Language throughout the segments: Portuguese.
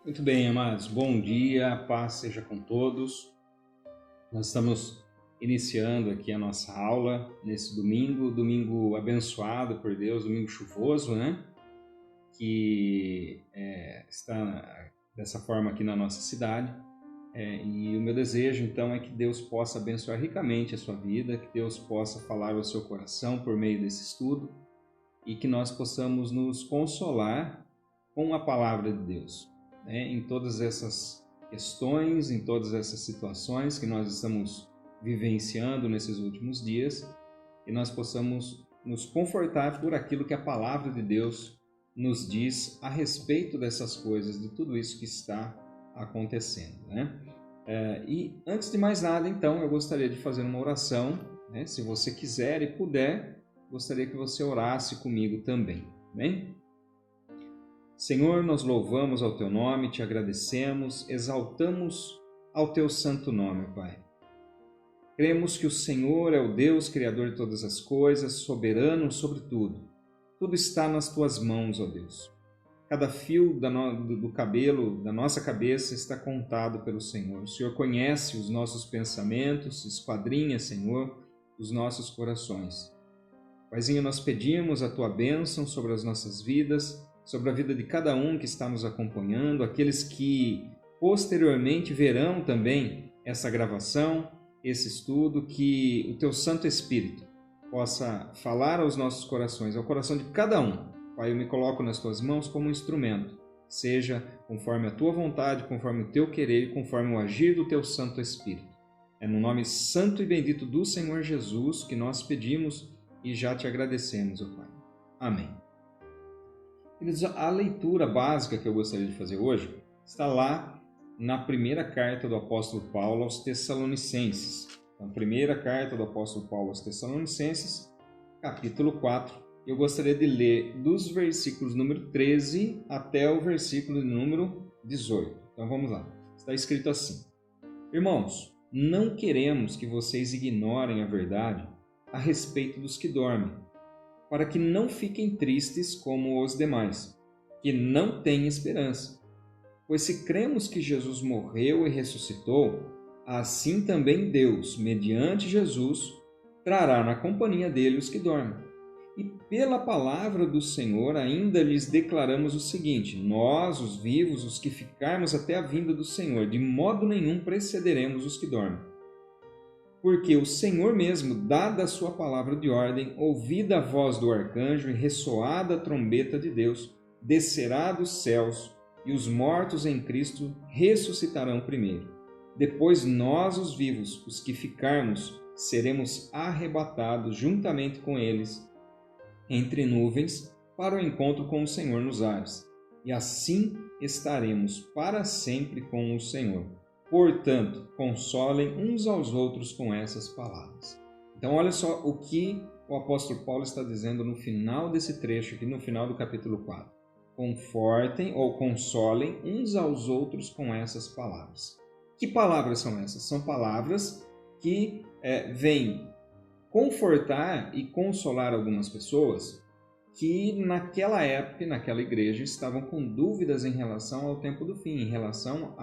Muito bem, amados. Bom dia, a paz seja com todos. Nós estamos iniciando aqui a nossa aula nesse domingo abençoado por Deus, domingo chuvoso, né? Que está dessa forma aqui na nossa cidade. E o meu desejo, então, é que Deus possa abençoar ricamente a sua vida, que Deus possa falar ao seu coração por meio desse estudo e que nós possamos nos consolar com a palavra de Deus. Em todas essas questões, em todas essas situações que nós estamos vivenciando nesses últimos dias, e nós possamos nos confortar por aquilo que a palavra de Deus nos diz a respeito dessas coisas, de tudo isso que está acontecendo, né? E antes de mais nada, então, eu gostaria de fazer uma oração, né? Se você quiser e puder, gostaria que você orasse comigo também, bem? Senhor, nós louvamos ao Teu nome, Te agradecemos, exaltamos ao Teu santo nome, Pai. Cremos que o Senhor é o Deus, Criador de todas as coisas, soberano sobre tudo. Tudo está nas Tuas mãos, ó Deus. Cada fio do cabelo da nossa cabeça está contado pelo Senhor. O Senhor conhece os nossos pensamentos, esquadrinha, Senhor, os nossos corações. Paizinho, nós pedimos a Tua bênção sobre as nossas vidas, sobre a vida de cada um que está nos acompanhando, aqueles que posteriormente verão também essa gravação, esse estudo, que o Teu Santo Espírito possa falar aos nossos corações, ao coração de cada um. Pai, eu me coloco nas Tuas mãos como um instrumento, seja conforme a Tua vontade, conforme o Teu querer e conforme o agir do Teu Santo Espírito. É no nome santo e bendito do Senhor Jesus que nós pedimos e já Te agradecemos, ó Pai. Amém. Queridos, a leitura básica que eu gostaria de fazer hoje está lá na primeira carta do apóstolo Paulo aos Tessalonicenses. Então, primeira carta do apóstolo Paulo aos Tessalonicenses, capítulo 4. Eu gostaria de ler dos versículos número 13 até o versículo número 18. Então vamos lá. Está escrito assim: Irmãos, não queremos que vocês ignorem a verdade a respeito dos que dormem, para que não fiquem tristes como os demais, que não têm esperança. Pois se cremos que Jesus morreu e ressuscitou, assim também Deus, mediante Jesus, trará na companhia dele os que dormem. E pela palavra do Senhor ainda lhes declaramos o seguinte: nós, os vivos, os que ficarmos até a vinda do Senhor, de modo nenhum precederemos os que dormem. Porque o Senhor mesmo, dada a sua palavra de ordem, ouvida a voz do arcanjo e ressoada a trombeta de Deus, descerá dos céus, e os mortos em Cristo ressuscitarão primeiro. Depois nós, os vivos, os que ficarmos, seremos arrebatados juntamente com eles entre nuvens para o encontro com o Senhor nos ares. E assim estaremos para sempre com o Senhor. Portanto, consolem uns aos outros com essas palavras. Então, olha só o que o apóstolo Paulo está dizendo no final desse trecho, aqui no final do capítulo 4. Confortem ou consolem uns aos outros com essas palavras. Que palavras são essas? São palavras que vêm confortar e consolar algumas pessoas que naquela época, naquela igreja, estavam com dúvidas em relação ao tempo do fim, em relação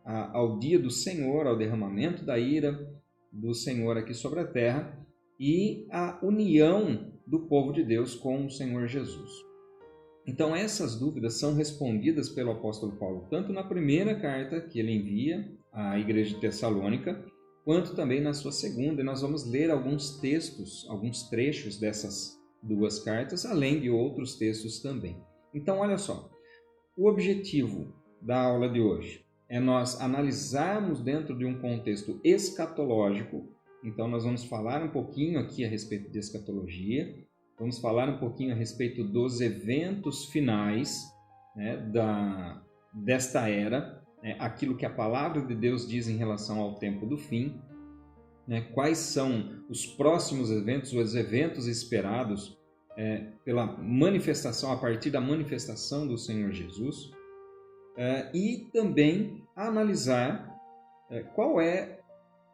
ao dia do Senhor, ao derramamento da ira do Senhor aqui sobre a terra e a união do povo de Deus com o Senhor Jesus. Então essas dúvidas são respondidas pelo apóstolo Paulo, tanto na primeira carta que ele envia à igreja de Tessalônica, quanto também na sua segunda. E nós vamos ler alguns textos, alguns trechos dessas duas cartas, além de outros textos também. Então olha só, o objetivo da aula de hoje é nós analisarmos dentro de um contexto escatológico. Então nós vamos falar um pouquinho aqui a respeito de escatologia, vamos falar um pouquinho a respeito dos eventos finais, né, desta era, né, aquilo que a palavra de Deus diz em relação ao tempo do fim, né, quais são os próximos eventos, os eventos esperados pela manifestação, a partir da manifestação do Senhor Jesus. E também analisar qual é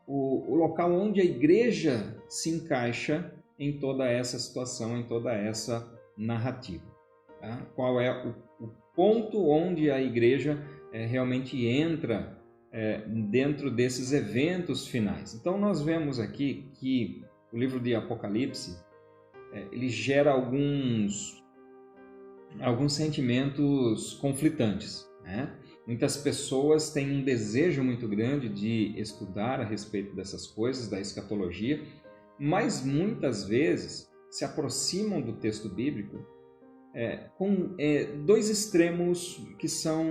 o local onde a igreja se encaixa em toda essa situação, em toda essa narrativa. Tá? Qual é o ponto onde a igreja realmente entra dentro desses eventos finais. Então nós vemos aqui que o livro de Apocalipse ele gera alguns sentimentos conflitantes, né? Muitas pessoas têm um desejo muito grande de estudar a respeito dessas coisas, da escatologia, mas muitas vezes se aproximam do texto bíblico com dois extremos que são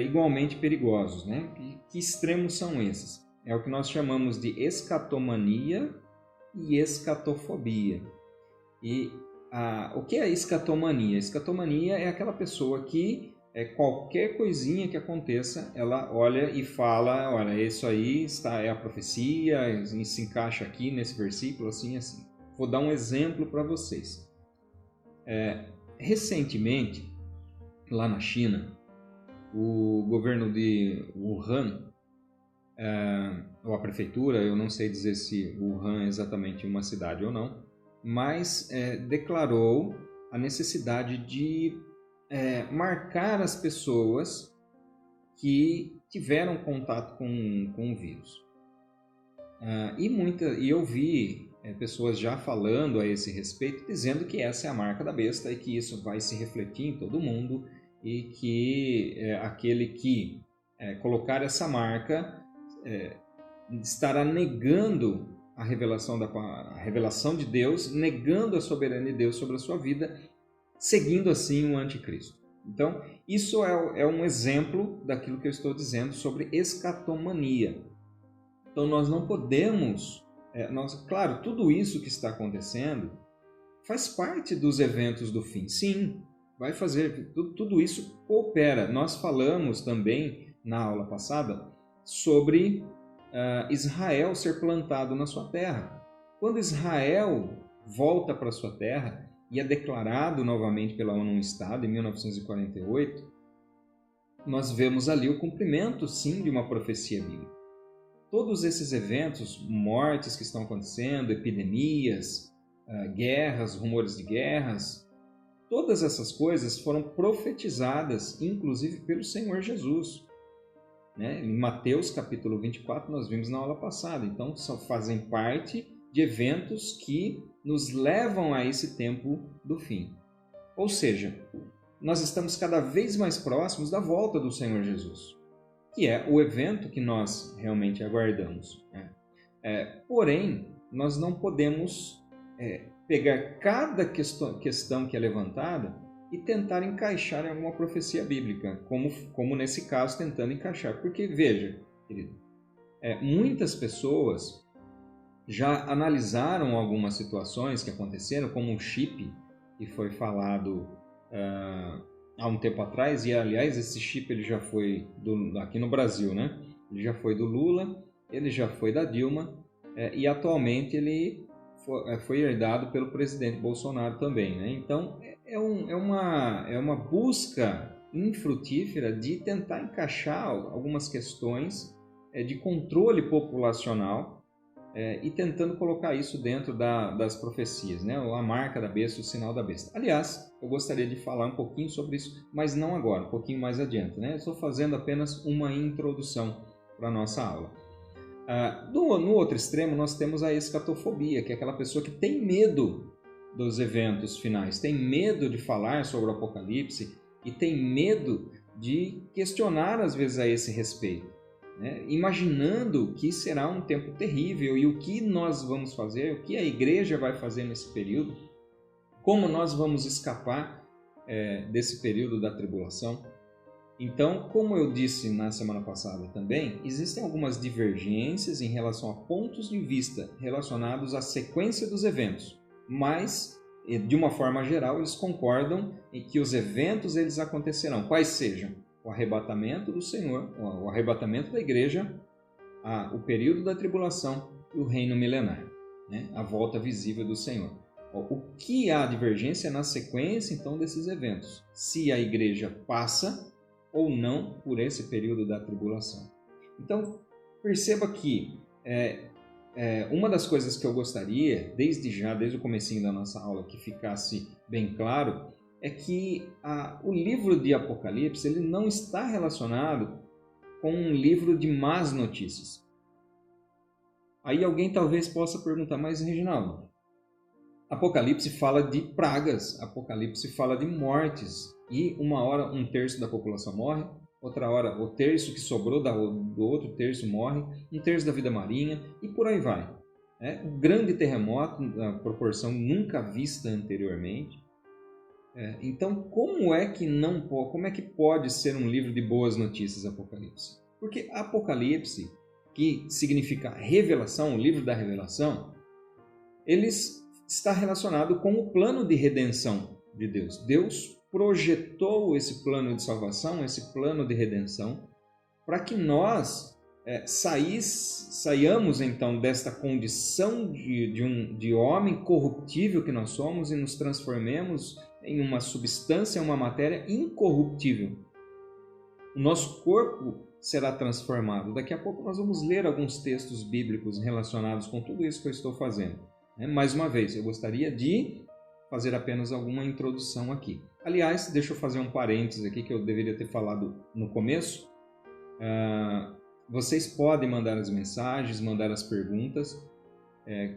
igualmente perigosos, né? Que extremos são esses? É o que nós chamamos de escatomania e escatofobia. E o que é escatomania? Escatomania é aquela pessoa que qualquer coisinha que aconteça, ela olha e fala, olha, isso aí é a profecia, se encaixa aqui nesse versículo, assim, assim. Vou dar um exemplo para vocês. Recentemente, lá na China, o governo de Wuhan, ou a prefeitura, eu não sei dizer se Wuhan é exatamente uma cidade ou não, mas declarou a necessidade de marcar as pessoas que tiveram contato com o vírus. E eu vi pessoas já falando a esse respeito, dizendo que essa é a marca da besta e que isso vai se refletir em todo mundo e que aquele que colocar essa marca estará negando a revelação de Deus, negando a soberania de Deus sobre a sua vida, seguindo assim o anticristo. Então, isso é um exemplo daquilo que eu estou dizendo sobre escatomania. Então, nós não podemos... claro, tudo isso que está acontecendo faz parte dos eventos do fim. Sim, vai fazer... Tudo isso coopera. Nós falamos também, na aula passada, sobre Israel ser plantado na sua terra. Quando Israel volta para a sua terra e é declarado novamente pela ONU um Estado, em 1948, nós vemos ali o cumprimento, sim, de uma profecia bíblica. Todos esses eventos, mortes que estão acontecendo, epidemias, guerras, rumores de guerras, todas essas coisas foram profetizadas, inclusive pelo Senhor Jesus. Né? Em Mateus capítulo 24, nós vimos na aula passada. Então, fazem parte de eventos que nos levam a esse tempo do fim. Ou seja, nós estamos cada vez mais próximos da volta do Senhor Jesus, que é o evento que nós realmente aguardamos. Né? Porém, nós não podemos pegar cada questão que é levantada e tentar encaixar em alguma profecia bíblica, como nesse caso, tentando encaixar. Porque, veja, querido, muitas pessoas já analisaram algumas situações que aconteceram, como um chip que foi falado há um tempo atrás, e aliás esse chip ele já foi aqui no Brasil, né? Ele já foi do Lula, ele já foi da Dilma e atualmente ele foi herdado pelo presidente Bolsonaro também, né? Então é uma busca infrutífera de tentar encaixar algumas questões de controle populacional e tentando colocar isso dentro das profecias, né? A marca da besta, o sinal da besta. Aliás, eu gostaria de falar um pouquinho sobre isso, mas não agora, um pouquinho mais adiante, né? Eu estou fazendo apenas uma introdução para a nossa aula. No outro extremo, nós temos a escatofobia, que é aquela pessoa que tem medo dos eventos finais, tem medo de falar sobre o Apocalipse e tem medo de questionar, às vezes, a esse respeito. Né? Imaginando que será um tempo terrível e o que nós vamos fazer, o que a igreja vai fazer nesse período, como nós vamos escapar desse período da tribulação. Então, como eu disse na semana passada também, existem algumas divergências em relação a pontos de vista relacionados à sequência dos eventos, mas, de uma forma geral, eles concordam em que os eventos eles acontecerão, quais sejam o arrebatamento do Senhor, o arrebatamento da igreja, o período da tribulação e o reino milenar, né? A volta visível do Senhor. O que há divergência é na sequência, então, desses eventos. Se a igreja passa ou não por esse período da tribulação. Então, perceba que uma das coisas que eu gostaria, desde o comecinho da nossa aula, que ficasse bem claro, é que o livro de Apocalipse ele não está relacionado com um livro de más notícias. Aí alguém talvez possa perguntar, mas Reginaldo, Apocalipse fala de pragas, Apocalipse fala de mortes, e uma hora um terço da população morre, outra hora o terço que sobrou do outro terço morre, um terço da vida marinha e por aí vai. Um grande terremoto, na proporção nunca vista anteriormente. Então, como é que pode ser um livro de boas notícias, Apocalipse? Porque Apocalipse, que significa revelação, o livro da revelação, ele está relacionado com o plano de redenção de Deus. Deus projetou esse plano de salvação, esse plano de redenção, para que nós saiamos então desta condição de homem corruptível que nós somos e nos transformemos em uma substância, uma matéria incorruptível. O nosso corpo será transformado. Daqui a pouco nós vamos ler alguns textos bíblicos relacionados com tudo isso que eu estou fazendo. Mais uma vez, eu gostaria de fazer apenas alguma introdução aqui. Aliás, deixa eu fazer um parênteses aqui que eu deveria ter falado no começo. Vocês podem mandar as mensagens, mandar as perguntas.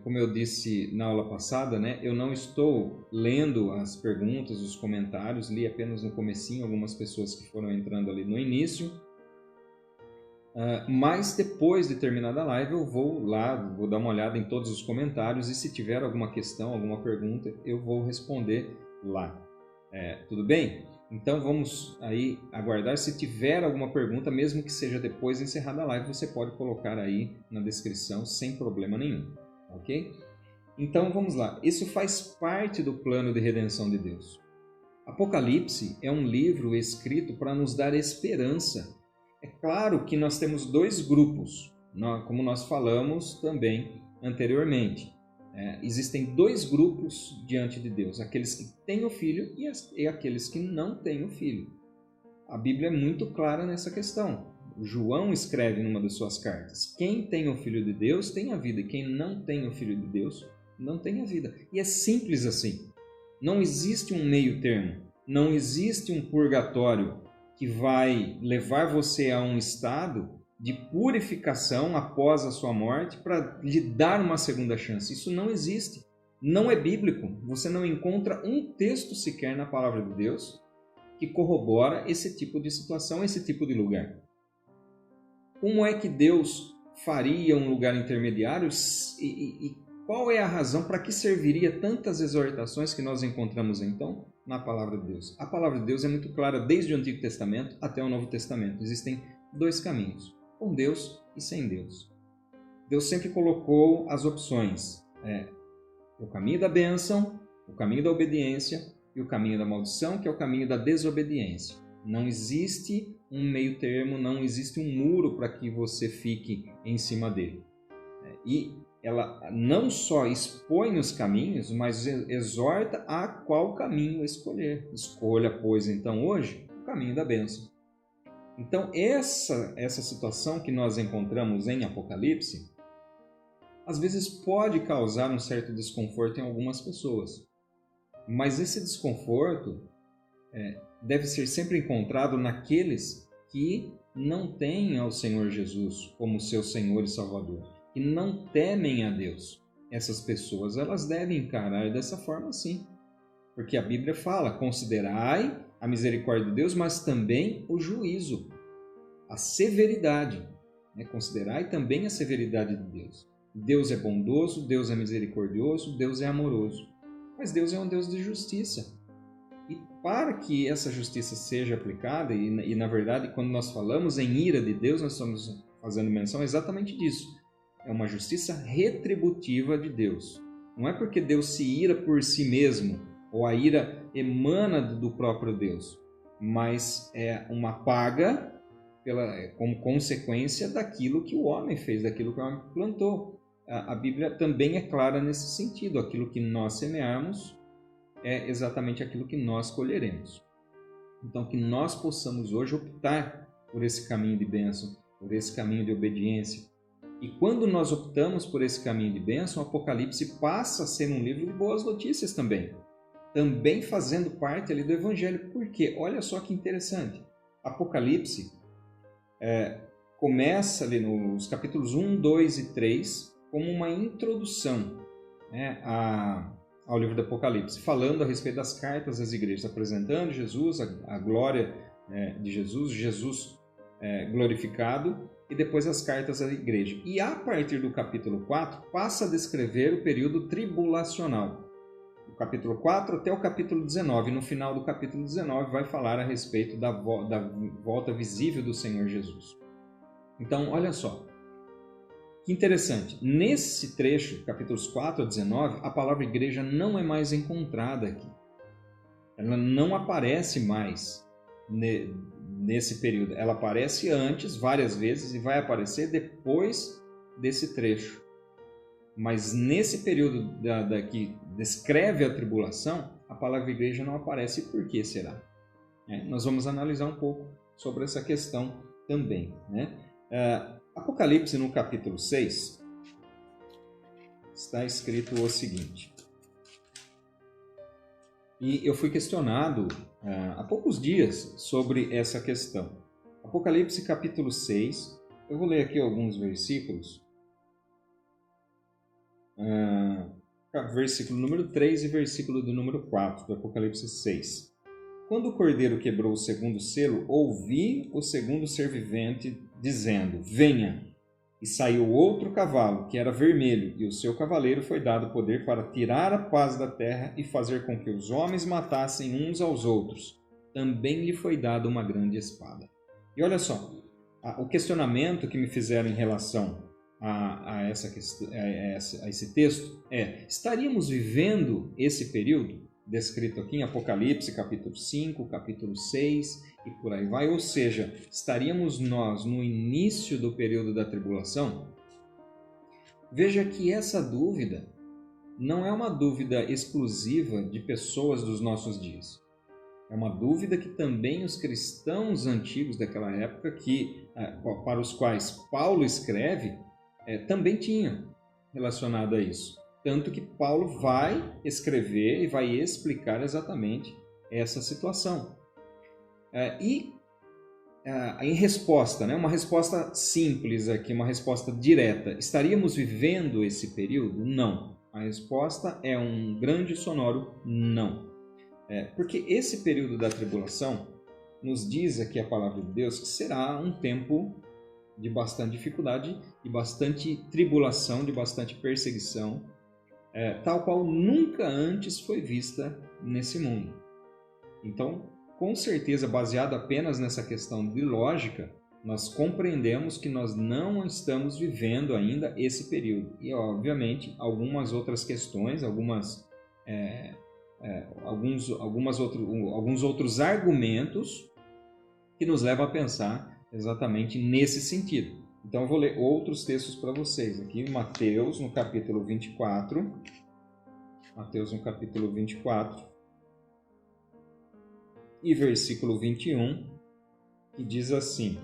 Como eu disse na aula passada, eu não estou lendo as perguntas, os comentários, li apenas no comecinho algumas pessoas que foram entrando ali no início. Mas depois de terminada a live eu vou lá, vou dar uma olhada em todos os comentários e se tiver alguma questão, alguma pergunta, eu vou responder lá. Tudo bem? Então vamos aí aguardar. Se tiver alguma pergunta, mesmo que seja depois de encerrada a live, você pode colocar aí na descrição sem problema nenhum, ok? Então vamos lá. Isso faz parte do plano de redenção de Deus. Apocalipse é um livro escrito para nos dar esperança. É claro que nós temos dois grupos, como nós falamos também anteriormente. Existem dois grupos diante de Deus, aqueles que têm o Filho e aqueles que não têm o Filho. A Bíblia é muito clara nessa questão. João escreve numa das suas cartas, quem tem o Filho de Deus tem a vida, e quem não tem o Filho de Deus não tem a vida. E é simples assim. Não existe um meio termo, não existe um purgatório que vai levar você a um estado de purificação após a sua morte para lhe dar uma segunda chance. Isso não existe. Não é bíblico. Você não encontra um texto sequer na palavra de Deus que corrobora esse tipo de situação, esse tipo de lugar. Como é que Deus faria um lugar intermediário e qual é a razão, para que serviria tantas exortações que nós encontramos então na palavra de Deus? A palavra de Deus é muito clara desde o Antigo Testamento até o Novo Testamento. Existem dois caminhos, com Deus e sem Deus. Deus sempre colocou as opções, o caminho da bênção, o caminho da obediência e o caminho da maldição, que é o caminho da desobediência. Não existe um meio termo, não existe um muro para que você fique em cima dele. E ela não só expõe os caminhos, mas exorta a qual caminho escolher. Escolha, pois, então, hoje, o caminho da bênção. Então, essa situação que nós encontramos em Apocalipse, às vezes pode causar um certo desconforto em algumas pessoas. Mas esse desconforto deve ser sempre encontrado naqueles que não têm ao Senhor Jesus como seu Senhor e Salvador, que não temem a Deus. Essas pessoas elas devem encarar dessa forma sim. Porque a Bíblia fala, considerai a misericórdia de Deus, mas também o juízo, a severidade. Considerai também a severidade de Deus. Deus é bondoso, Deus é misericordioso, Deus é amoroso. Mas Deus é um Deus de justiça. E para que essa justiça seja aplicada, e na verdade, quando nós falamos em ira de Deus, nós estamos fazendo menção exatamente disso. É uma justiça retributiva de Deus. Não é porque Deus se ira por si mesmo, ou a ira emana do próprio Deus, mas é uma paga como consequência daquilo que o homem fez, daquilo que o homem plantou. A Bíblia também é clara nesse sentido. Aquilo que nós semearmos é exatamente aquilo que nós colheremos. Então, que nós possamos hoje optar por esse caminho de bênção, por esse caminho de obediência. E quando nós optamos por esse caminho de bênção, o Apocalipse passa a ser um livro de boas notícias também. também fazendo parte ali do Evangelho. Por quê? Olha só que interessante. Apocalipse começa ali nos capítulos 1, 2 e 3 como uma introdução, né, ao livro do Apocalipse, falando a respeito das cartas às igrejas, apresentando Jesus, a glória de Jesus glorificado, e depois as cartas à igreja. E a partir do capítulo 4, passa a descrever o período tribulacional. Do capítulo 4 até o capítulo 19. No final do capítulo 19 vai falar a respeito da volta visível do Senhor Jesus. Então, olha só. Que interessante. Nesse trecho, capítulos 4 a 19, a palavra igreja não é mais encontrada aqui. Ela não aparece mais nesse período. Ela aparece antes, várias vezes, e vai aparecer depois desse trecho. Mas nesse período que descreve a tribulação, a palavra igreja não aparece. Por que será? Nós vamos analisar um pouco sobre essa questão também, né? Apocalipse, no capítulo 6, está escrito o seguinte. E eu fui questionado há poucos dias sobre essa questão. Apocalipse, capítulo 6, eu vou ler aqui alguns versículos. Versículo número 3 e versículo do número 4, do Apocalipse 6. Quando o cordeiro quebrou o segundo selo, ouvi o segundo ser vivente dizendo: venha! E saiu outro cavalo, que era vermelho, e o seu cavaleiro foi dado poder para tirar a paz da terra e fazer com que os homens matassem uns aos outros. Também lhe foi dada uma grande espada. E olha só, o questionamento que me fizeram em relação a esse texto estaríamos vivendo esse período descrito aqui em Apocalipse, capítulo 5, capítulo 6 e por aí vai? Ou seja, estaríamos nós no início do período da tribulação? Veja que essa dúvida não é uma dúvida exclusiva de pessoas dos nossos dias. É uma dúvida que também os cristãos antigos daquela época, para os quais Paulo escreve, também tinham relacionado a isso. Tanto que Paulo vai escrever e vai explicar exatamente essa situação. Em resposta, uma resposta simples aqui, uma resposta direta, estaríamos vivendo esse período? Não. A resposta é um grande sonoro não. Porque esse período da tribulação nos diz aqui a palavra de Deus que será um tempo de bastante dificuldade, de bastante tribulação, de bastante perseguição, tal qual nunca antes foi vista nesse mundo. Então, com certeza, baseado apenas nessa questão de lógica, nós compreendemos que nós não estamos vivendo ainda esse período. E, obviamente, algumas outras questões, alguns outros argumentos que nos levam a pensar exatamente nesse sentido. Então, eu vou ler outros textos para vocês. Aqui, Mateus, no capítulo 24. Mateus, no capítulo 24. E versículo 21, que diz assim: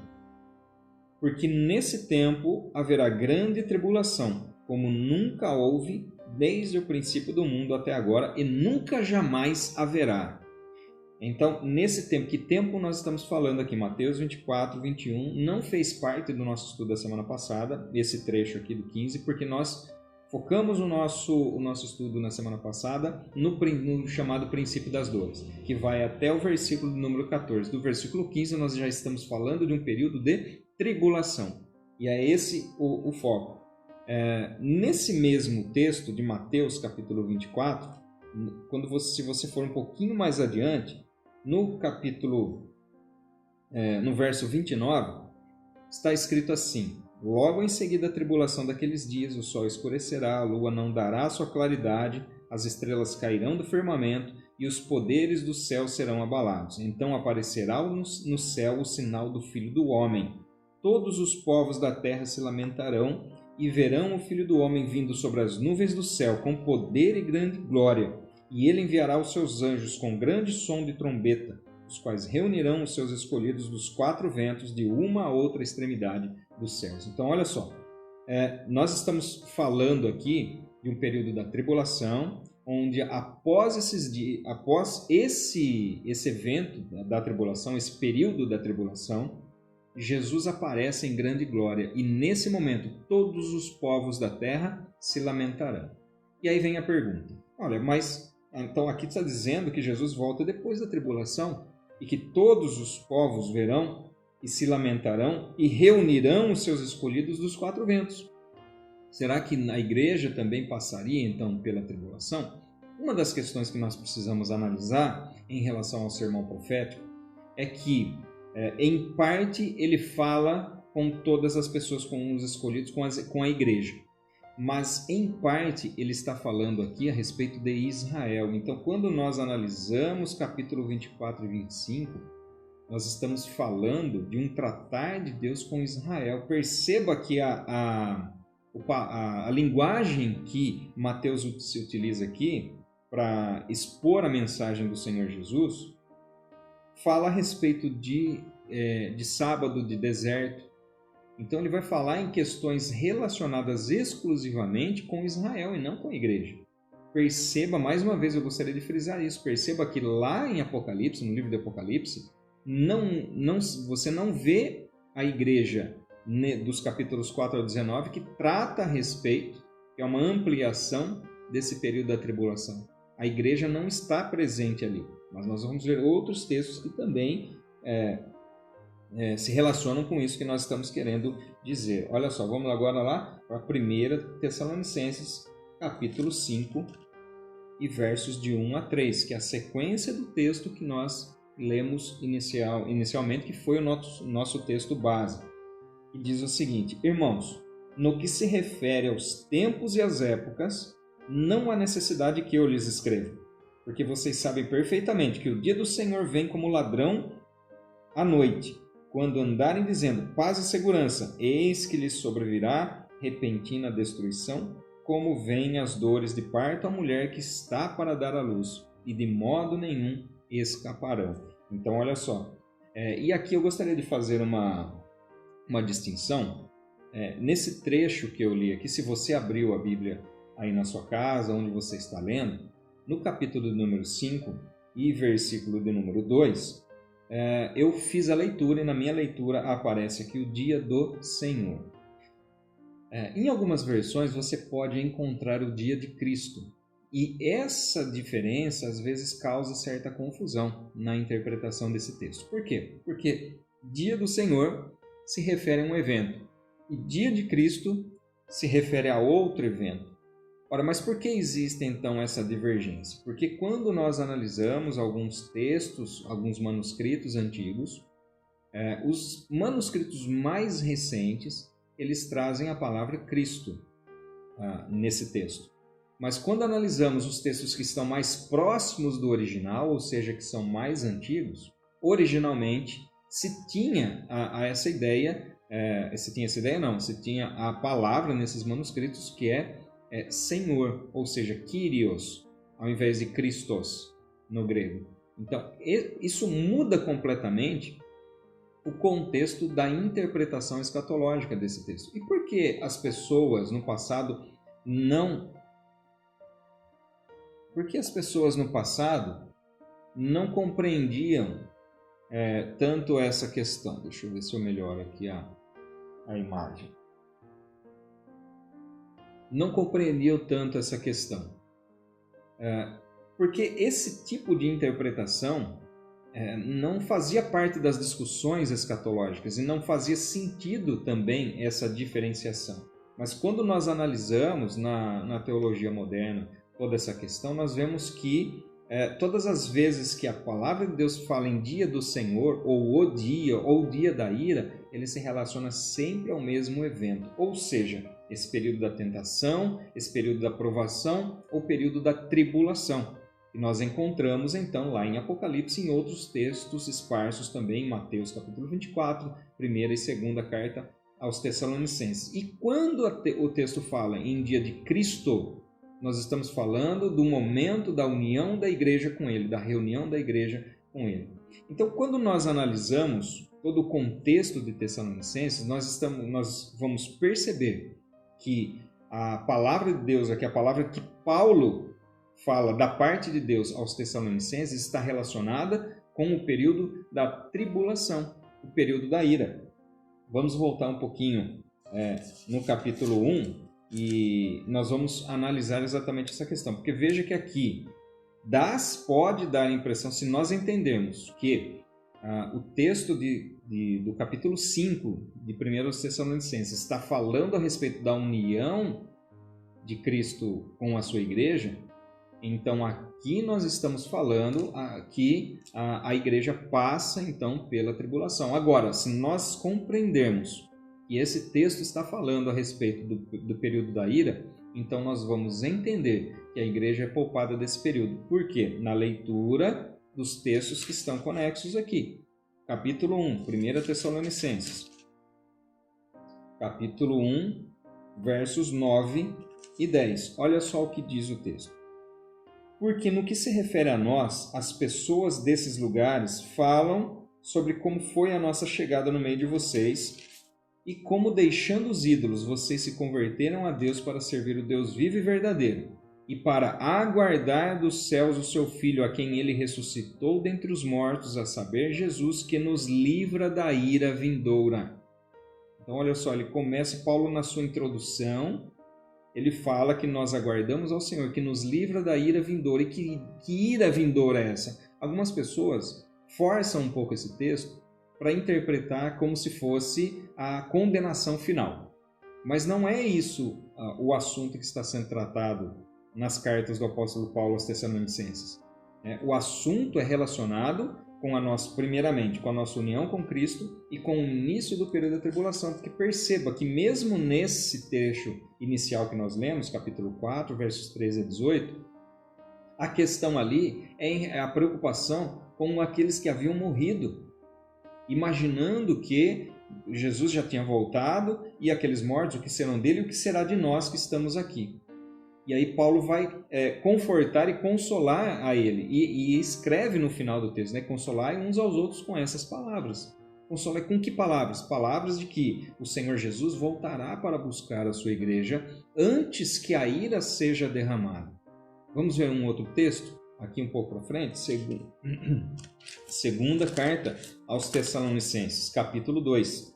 porque nesse tempo haverá grande tribulação, como nunca houve desde o princípio do mundo até agora, e nunca jamais haverá. Então, nesse tempo, que tempo nós estamos falando aqui? Mateus 24, 21, não fez parte do nosso estudo da semana passada, esse trecho aqui do 15, porque nós focamos o nosso estudo na semana passada no chamado princípio das dores, que vai até o versículo número 14. Do versículo 15 nós já estamos falando de um período de tribulação. E é esse o foco. Nesse mesmo texto de Mateus, capítulo 24, se você for um pouquinho mais adiante, no capítulo, no verso 29, está escrito assim: logo em seguida a tribulação daqueles dias, o sol escurecerá, a lua não dará sua claridade, as estrelas cairão do firmamento e os poderes do céu serão abalados. Então aparecerá no céu o sinal do Filho do Homem. Todos os povos da terra se lamentarão e verão o Filho do Homem vindo sobre as nuvens do céu com poder e grande glória. E ele enviará os seus anjos com grande som de trombeta, os quais reunirão os seus escolhidos dos quatro ventos de uma a outra extremidade dos céus. Então, olha só, nós estamos falando aqui de um período da tribulação, onde após esses dias, após esse evento da tribulação, esse período da tribulação, Jesus aparece em grande glória e nesse momento todos os povos da terra se lamentarão. E aí vem a pergunta: olha, mas então aqui está dizendo que Jesus volta depois da tribulação e que todos os povos verão e se lamentarão e reunirão os seus escolhidos dos quatro ventos. Será que a igreja também passaria então pela tribulação? Uma das questões que nós precisamos analisar em relação ao sermão profético é que, em parte, ele fala com todas as pessoas, com os escolhidos, com a igreja. Mas, em parte, ele está falando aqui a respeito de Israel. Então, quando nós analisamos capítulo 24 e 25, nós estamos falando de um tratar de Deus com Israel. Perceba que a linguagem que Mateus se utiliza aqui para expor a mensagem do Senhor Jesus fala a respeito de sábado, de deserto. Então ele vai falar em questões relacionadas exclusivamente com Israel e não com a igreja. Perceba, mais uma vez eu gostaria de frisar isso, perceba que lá em Apocalipse, no livro de Apocalipse, você não vê a igreja dos capítulos 4 ao 19 que trata a respeito, que é uma ampliação desse período da tribulação. A igreja não está presente ali, mas nós vamos ver outros textos que também se relacionam com isso que nós estamos querendo dizer. Olha só, vamos agora lá para 1 Tessalonicenses, capítulo 5, e versos de 1 a 3, que é a sequência do texto que nós lemos inicialmente, que foi o nosso texto base. E diz o seguinte: irmãos, no que se refere aos tempos e às épocas, não há necessidade que eu lhes escreva, porque vocês sabem perfeitamente que o dia do Senhor vem como ladrão à noite, quando andarem dizendo paz e segurança, eis que lhes sobrevirá repentina destruição, como vêm as dores de parto à mulher que está para dar à luz, e de modo nenhum escaparão. Então, olha só, e aqui eu gostaria de fazer uma distinção. Nesse trecho que eu li aqui, se você abriu a Bíblia aí na sua casa, onde você está lendo, no capítulo de número 5 e versículo de número 2, eu fiz a leitura e na minha leitura aparece aqui o dia do Senhor. Em algumas versões você pode encontrar o dia de Cristo. E essa diferença às vezes causa certa confusão na interpretação desse texto. Por quê? Porque dia do Senhor se refere a um evento e dia de Cristo se refere a outro evento. Ora, mas por que existe então essa divergência? Porque quando nós analisamos alguns textos, alguns manuscritos antigos, os manuscritos mais recentes, eles trazem a palavra Cristo nesse texto. Mas quando analisamos os textos que estão mais próximos do original, ou seja, que são mais antigos, originalmente se tinha essa ideia, se tinha a palavra nesses manuscritos que é Senhor, ou seja, Kyrios, ao invés de Christos no grego. Então, isso muda completamente o contexto da interpretação escatológica desse texto. E por que as pessoas no passado não compreendiam tanto essa questão? Deixa eu ver se eu melhoro aqui a imagem. Não compreendiam tanto essa questão. Porque esse tipo de interpretação não fazia parte das discussões escatológicas e não fazia sentido também essa diferenciação. Mas quando nós analisamos na teologia moderna toda essa questão, nós vemos que todas as vezes que a palavra de Deus fala em dia do Senhor, ou o dia da ira, ele se relaciona sempre ao mesmo evento. Ou seja, esse período da tentação, esse período da provação, ou período da tribulação. E nós encontramos então lá em Apocalipse e em outros textos esparsos também, em Mateus capítulo 24, primeira e segunda carta aos Tessalonicenses. E quando o texto fala em dia de Cristo, nós estamos falando do momento da união da igreja com Ele, da reunião da igreja com Ele. Então, quando nós analisamos todo o contexto de Tessalonicenses, nós vamos perceber que a palavra de Deus, aqui a palavra que Paulo fala da parte de Deus aos Tessalonicenses está relacionada com o período da tribulação, o período da ira. Vamos voltar um pouquinho no capítulo 1 e nós vamos analisar exatamente essa questão. Porque veja que aqui pode dar a impressão, se nós entendermos que o texto do capítulo 5 de 1 Tessalonicenses está falando a respeito da união de Cristo com a sua igreja, então aqui nós estamos falando que a igreja passa então pela tribulação. Agora, se nós compreendermos que esse texto está falando a respeito do período da ira, então nós vamos entender que a igreja é poupada desse período. Por quê? Na leitura dos textos que estão conexos aqui. Capítulo 1, 1 Tessalonicenses. Capítulo 1, versos 9 e 10. Olha só o que diz o texto. Porque no que se refere a nós, as pessoas desses lugares falam sobre como foi a nossa chegada no meio de vocês e como, deixando os ídolos, vocês se converteram a Deus para servir o Deus vivo e verdadeiro e para aguardar dos céus o seu Filho, a quem ele ressuscitou dentre os mortos, a saber, Jesus, que nos livra da ira vindoura. Então, olha só, ele começa, Paulo, na sua introdução, ele fala que nós aguardamos ao Senhor, que nos livra da ira vindoura. E que ira vindoura é essa? Algumas pessoas forçam um pouco esse texto para interpretar como se fosse a condenação final. Mas não é isso o assunto que está sendo tratado nas cartas do apóstolo Paulo aos Tessalonicenses. O assunto é relacionado com primeiramente, com a nossa união com Cristo e com o início do período da tribulação. Porque perceba que mesmo nesse trecho inicial que nós lemos, capítulo 4, versos 13 a 18, a questão ali é a preocupação com aqueles que haviam morrido, imaginando que Jesus já tinha voltado e aqueles mortos, o que serão dele e o que será de nós que estamos aqui. E aí Paulo vai confortar e consolar a ele. E escreve no final do texto, consolar uns aos outros com essas palavras. Consolar com que palavras? Palavras de que o Senhor Jesus voltará para buscar a sua igreja antes que a ira seja derramada. Vamos ver um outro texto? Aqui um pouco para frente. Segunda carta aos Tessalonicenses, capítulo 2.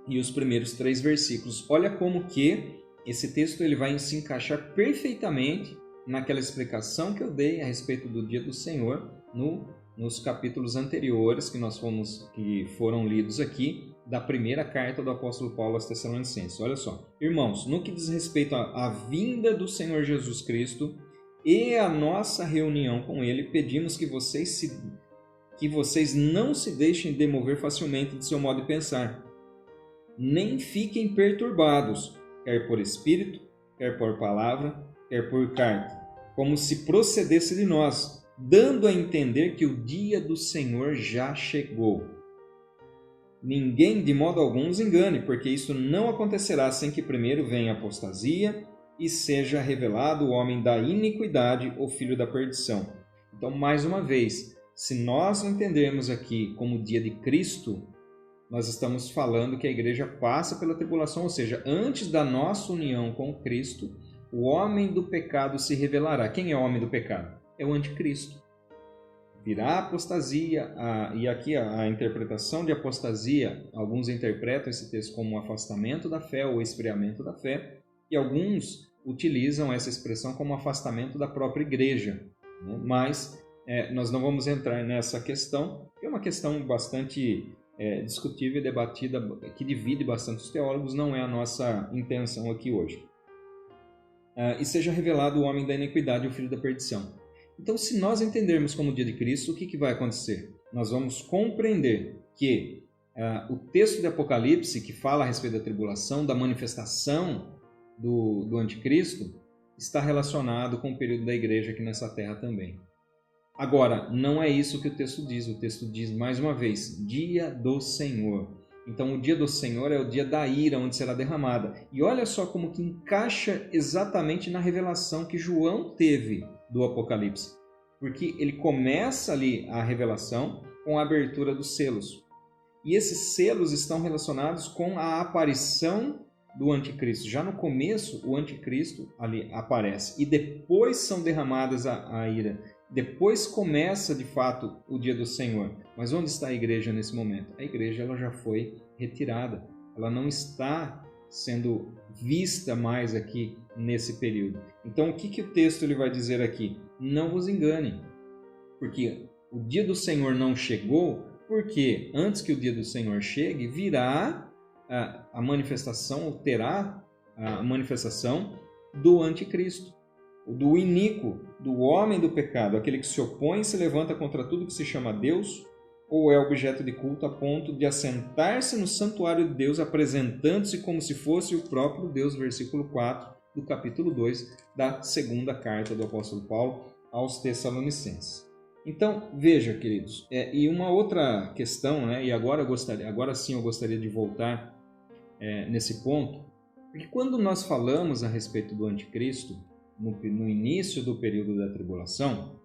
E os primeiros 3 versículos. Olha como que esse texto ele vai se encaixar perfeitamente naquela explicação que eu dei a respeito do dia do Senhor nos capítulos anteriores que foram lidos aqui da primeira carta do apóstolo Paulo aos Tessalonicenses. Olha só. Irmãos, no que diz respeito à vinda do Senhor Jesus Cristo e a nossa reunião com Ele, pedimos que vocês não se deixem demover facilmente de seu modo de pensar, nem fiquem perturbados, quer por espírito, quer por palavra, quer por carta, como se procedesse de nós, dando a entender que o dia do Senhor já chegou. Ninguém de modo algum os engane, porque isso não acontecerá sem que primeiro venha a apostasia e seja revelado o homem da iniquidade, o filho da perdição. Então, mais uma vez, se nós entendermos aqui como o dia de Cristo, nós estamos falando que a igreja passa pela tribulação, ou seja, antes da nossa união com Cristo, o homem do pecado se revelará. Quem é o homem do pecado? É o anticristo. Virá a apostasia, e aqui a interpretação de apostasia, alguns interpretam esse texto como um afastamento da fé ou esfriamento da fé, e alguns utilizam essa expressão como afastamento da própria igreja. Mas nós não vamos entrar nessa questão, que é uma questão bastante discutível e debatida, que divide bastante os teólogos, não é a nossa intenção aqui hoje. E seja revelado o homem da iniquidade e o filho da perdição. Então, se nós entendermos como o dia de Cristo, o que vai acontecer? Nós vamos compreender que o texto de Apocalipse, que fala a respeito da tribulação, da manifestação do anticristo, está relacionado com o período da igreja aqui nessa terra também. Agora, não é isso que o texto diz. O texto diz, mais uma vez, dia do Senhor. Então, o dia do Senhor é o dia da ira, onde será derramada. E olha só como que encaixa exatamente na revelação que João teve do Apocalipse. Porque ele começa ali a revelação com a abertura dos selos. E esses selos estão relacionados com a aparição do anticristo. Já no começo, o anticristo ali aparece e depois são derramadas a ira. Depois começa, de fato, o dia do Senhor. Mas onde está a igreja nesse momento? A igreja ela já foi retirada. Ela não está sendo vista mais aqui nesse período. Então, o que o texto ele vai dizer aqui? Não vos enganem, porque o dia do Senhor não chegou, porque antes que o dia do Senhor chegue, virá a manifestação, ou terá a manifestação do anticristo, do iníquo, do homem do pecado, aquele que se opõe e se levanta contra tudo que se chama Deus, ou é objeto de culto a ponto de assentar-se no santuário de Deus, apresentando-se como se fosse o próprio Deus, versículo 4 do capítulo 2 da segunda carta do apóstolo Paulo aos Tessalonicenses. Então, veja, queridos, e uma outra questão, né, e agora sim eu gostaria de voltar nesse ponto, porque quando nós falamos a respeito do anticristo, no início do período da tribulação,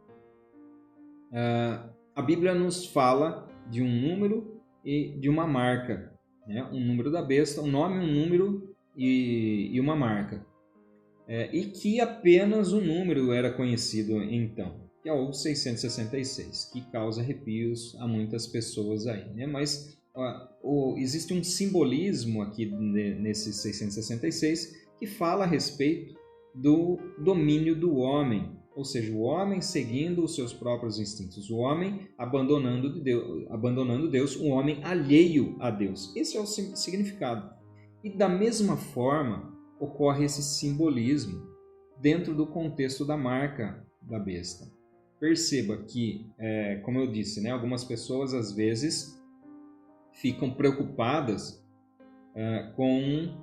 a Bíblia nos fala de um número e de uma marca, né? Um número da besta, um nome, um número e uma marca. E que apenas um número era conhecido então, que é o 666, que causa arrepios a muitas pessoas aí, né? Mas existe um simbolismo aqui nesse 666 que fala a respeito do domínio do homem, ou seja, o homem seguindo os seus próprios instintos, o homem abandonando Deus, o homem alheio a Deus. Esse é o significado. E da mesma forma ocorre esse simbolismo dentro do contexto da marca da besta. Perceba que, como eu disse, né, algumas pessoas às vezes ficam preocupadas com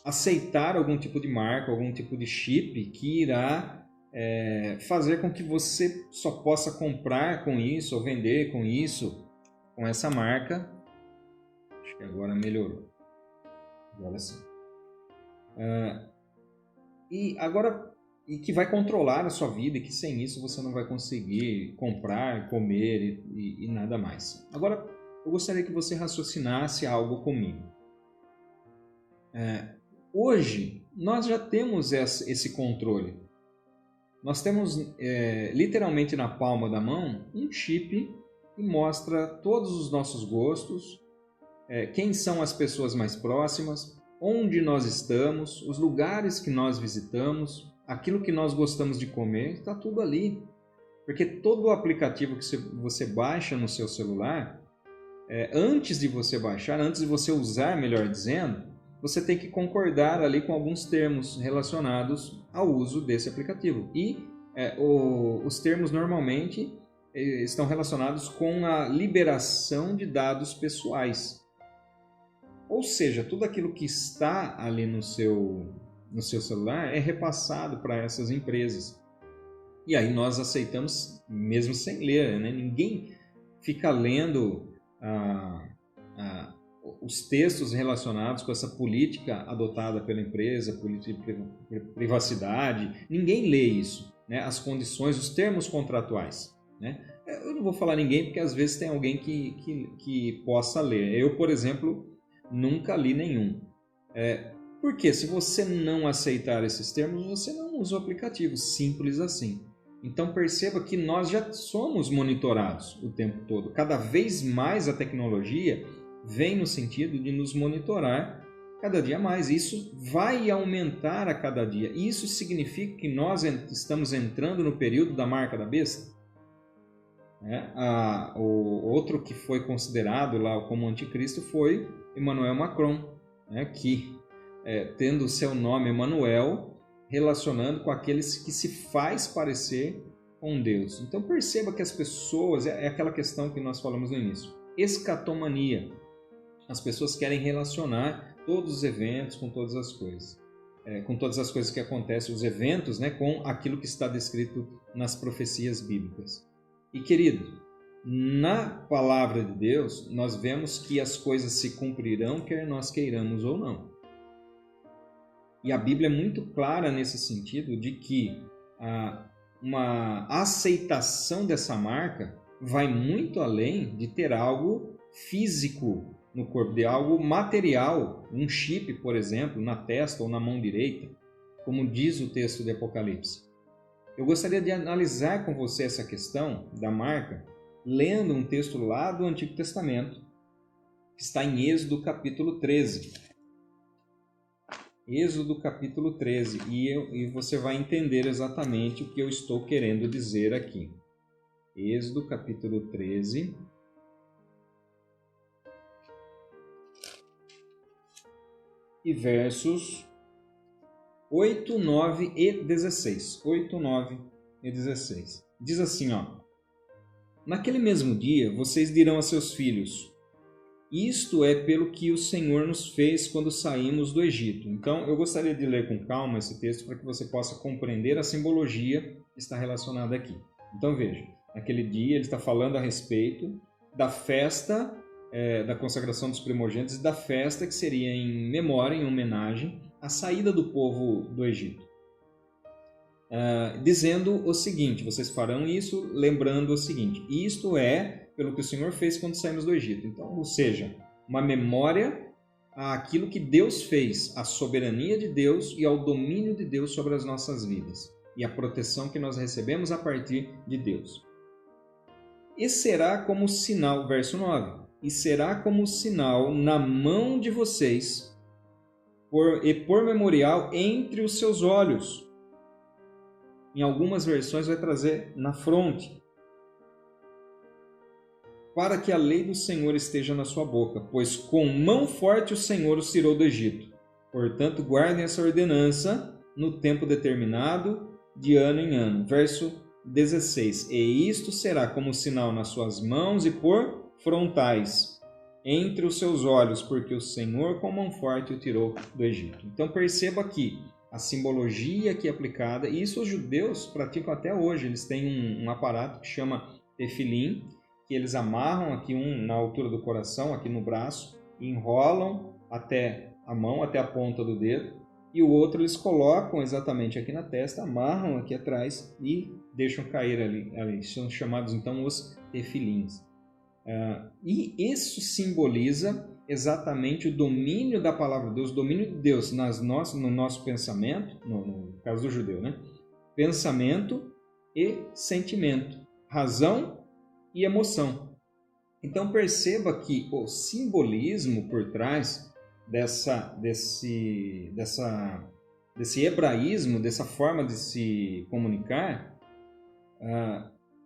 aceitar algum tipo de marca, algum tipo de chip que irá fazer com que você só possa comprar com isso ou vender com isso, com essa marca. Acho que agora melhorou. Agora sim. E que vai controlar a sua vida e que sem isso você não vai conseguir comprar, comer e nada mais. Agora, eu gostaria que você raciocinasse algo comigo. Hoje, nós já temos esse controle. Nós temos literalmente na palma da mão um chip que mostra todos os nossos gostos, quem são as pessoas mais próximas, onde nós estamos, os lugares que nós visitamos, aquilo que nós gostamos de comer, está tudo ali. Porque todo o aplicativo que você baixa no seu celular, antes de você baixar, antes de você usar, melhor dizendo, você tem que concordar ali com alguns termos relacionados ao uso desse aplicativo. E os termos normalmente estão relacionados com a liberação de dados pessoais. Ou seja, tudo aquilo que está ali no seu celular é repassado para essas empresas. E aí nós aceitamos mesmo sem ler, né? Ninguém fica lendo os textos relacionados com essa política adotada pela empresa, política de privacidade. Ninguém lê isso, né? As condições, os termos contratuais, né? Eu não vou falar ninguém porque às vezes tem alguém que possa ler. Eu, por exemplo, nunca li nenhum. Porque se você não aceitar esses termos, você não usa o aplicativo, simples assim. Então perceba que nós já somos monitorados o tempo todo. Cada vez mais a tecnologia vem no sentido de nos monitorar cada dia mais. Isso vai aumentar a cada dia. Isso significa que nós estamos entrando no período da marca da besta? O outro que foi considerado lá como anticristo foi Emmanuel Macron, que tendo o seu nome Emmanuel, relacionando com aqueles que se faz parecer com Deus. Então perceba que as pessoas, é aquela questão que nós falamos no início, escatomania. As pessoas querem relacionar todos os eventos com todas as coisas. Com todas as coisas que acontecem, os eventos, né, com aquilo que está descrito nas profecias bíblicas. E querido, na palavra de Deus, nós vemos que as coisas se cumprirão, quer nós queiramos ou não. E a Bíblia é muito clara nesse sentido de que uma aceitação dessa marca vai muito além de ter algo físico no corpo, de algo material, um chip, por exemplo, na testa ou na mão direita, como diz o texto de Apocalipse. Eu gostaria de analisar com você essa questão da marca, lendo um texto lá do Antigo Testamento, que está em Êxodo capítulo 13. Êxodo capítulo 13, e você vai entender exatamente o que eu estou querendo dizer aqui. Êxodo capítulo 13. E versos 8, 9 e 16. 8, 9 e 16. Diz assim, ó. Naquele mesmo dia, vocês dirão a seus filhos, isto é pelo que o Senhor nos fez quando saímos do Egito. Então, eu gostaria de ler com calma esse texto para que você possa compreender a simbologia que está relacionada aqui. Então, veja, naquele dia ele está falando a respeito da festa da consagração dos primogênitos e da festa que seria em memória, em homenagem à saída do povo do Egito. Dizendo o seguinte, vocês farão isso lembrando o seguinte, isto é pelo que o Senhor fez quando saímos do Egito. Então, ou seja, uma memória àquilo que Deus fez, à soberania de Deus e ao domínio de Deus sobre as nossas vidas e a proteção que nós recebemos a partir de Deus. E será como sinal, verso 9, e será como sinal na mão de vocês por memorial entre os seus olhos. Em algumas versões vai trazer na fronte. Para que a lei do Senhor esteja na sua boca, pois com mão forte o Senhor os tirou do Egito. Portanto, guardem essa ordenança no tempo determinado, de ano em ano. Verso 16. E isto será como sinal nas suas mãos e por frontais, entre os seus olhos, porque o Senhor com mão forte o tirou do Egito. Então perceba aqui a simbologia aqui aplicada, e isso os judeus praticam até hoje. Eles têm um aparato que chama tefilim, que eles amarram aqui na altura do coração, aqui no braço, enrolam até a mão, até a ponta do dedo, e o outro eles colocam exatamente aqui na testa, amarram aqui atrás e deixam cair ali. São chamados então os tefilins. E isso simboliza exatamente o domínio da palavra de Deus, o domínio de Deus no nosso pensamento, no caso do judeu, né? Pensamento e sentimento, razão e emoção. Então perceba que o simbolismo por trás desse hebraísmo, dessa forma de se comunicar,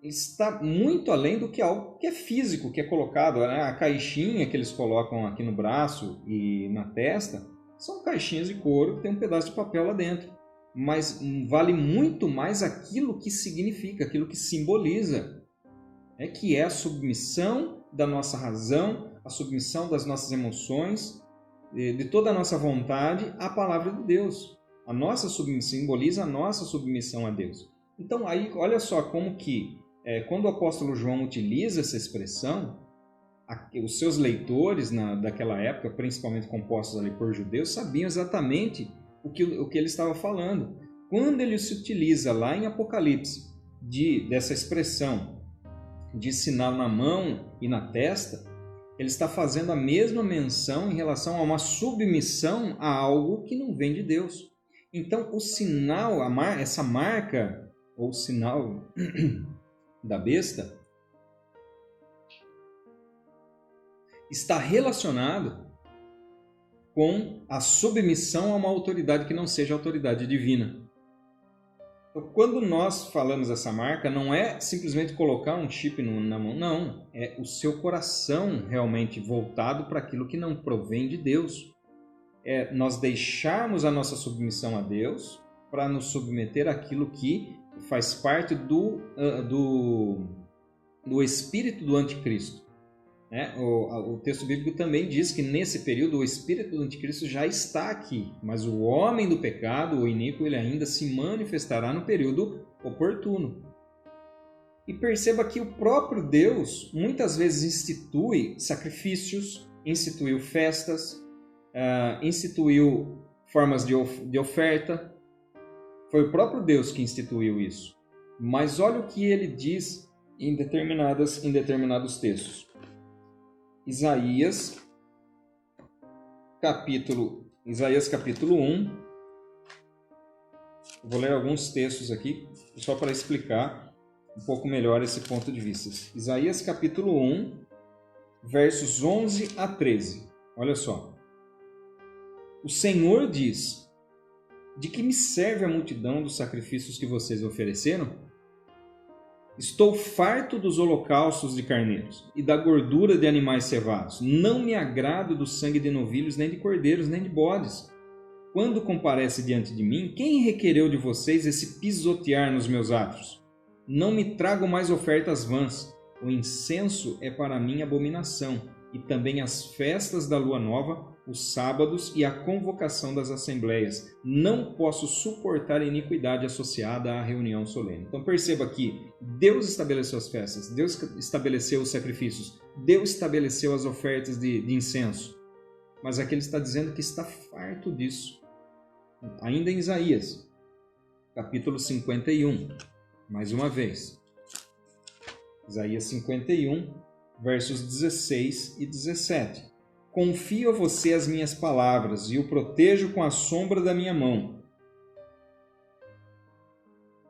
está muito além do que algo que é físico, que é colocado. A caixinha que eles colocam aqui no braço e na testa são caixinhas de couro que tem um pedaço de papel lá dentro. Mas vale muito mais aquilo que significa, aquilo que simboliza. Que é a submissão da nossa razão, a submissão das nossas emoções, de toda a nossa vontade à palavra de Deus. A nossa submissão simboliza a nossa submissão a Deus. Então aí, olha só como que quando o apóstolo João utiliza essa expressão, os seus leitores daquela época, principalmente compostos ali por judeus, sabiam exatamente o que ele estava falando. Quando ele se utiliza lá em Apocalipse dessa expressão de sinal na mão e na testa, ele está fazendo a mesma menção em relação a uma submissão a algo que não vem de Deus. Então o sinal, essa marca ou sinal da besta está relacionado com a submissão a uma autoridade que não seja a autoridade divina. Então, quando nós falamos essa marca, não é simplesmente colocar um chip na mão, não. É o seu coração realmente voltado para aquilo que não provém de Deus. É nós deixarmos a nossa submissão a Deus para nos submeter àquilo que faz parte do espírito do anticristo. O texto bíblico também diz que nesse período o espírito do anticristo já está aqui, mas o homem do pecado, o iníquo, ele ainda se manifestará no período oportuno. E perceba que o próprio Deus muitas vezes institui sacrifícios, instituiu festas, instituiu formas de oferta. Foi o próprio Deus que instituiu isso. Mas olha o que ele diz em determinados textos. Isaías, Isaías capítulo 1. Eu vou ler alguns textos aqui, só para explicar um pouco melhor esse ponto de vista. Isaías capítulo 1, versos 11 a 13. Olha só. O Senhor diz: de que me serve a multidão dos sacrifícios que vocês ofereceram? Estou farto dos holocaustos de carneiros e da gordura de animais cevados. Não me agrado do sangue de novilhos, nem de cordeiros, nem de bodes. Quando comparece diante de mim, quem requereu de vocês esse pisotear nos meus átrios? Não me tragam mais ofertas vãs. O incenso é para mim abominação, e também as festas da lua nova, os sábados e a convocação das assembleias. Não posso suportar a iniquidade associada à reunião solene. Então perceba que Deus estabeleceu as festas, Deus estabeleceu os sacrifícios, Deus estabeleceu as ofertas de incenso. Mas aqui ele está dizendo que está farto disso. Ainda em Isaías, capítulo 51, mais uma vez. Isaías 51, versos 16 e 17. Confio a você as minhas palavras e o protejo com a sombra da minha mão,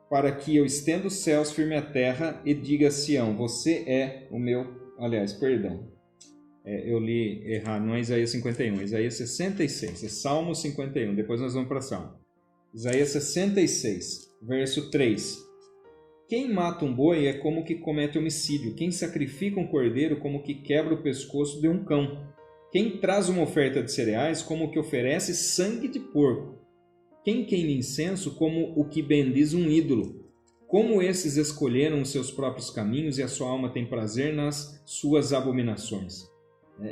para que eu estenda os céus, firme a terra e diga a Sião: você é o meu... Aliás, perdão, eu li errado, não é Isaías 51, é Isaías 66, é Salmo 51, depois nós vamos para Salmo. Isaías 66, verso 3. Quem mata um boi é como que comete homicídio, quem sacrifica um cordeiro como que quebra o pescoço de um cão. Quem traz uma oferta de cereais, como o que oferece sangue de porco. Quem queima incenso, como o que bendiz um ídolo. Como esses escolheram os seus próprios caminhos e a sua alma tem prazer nas suas abominações.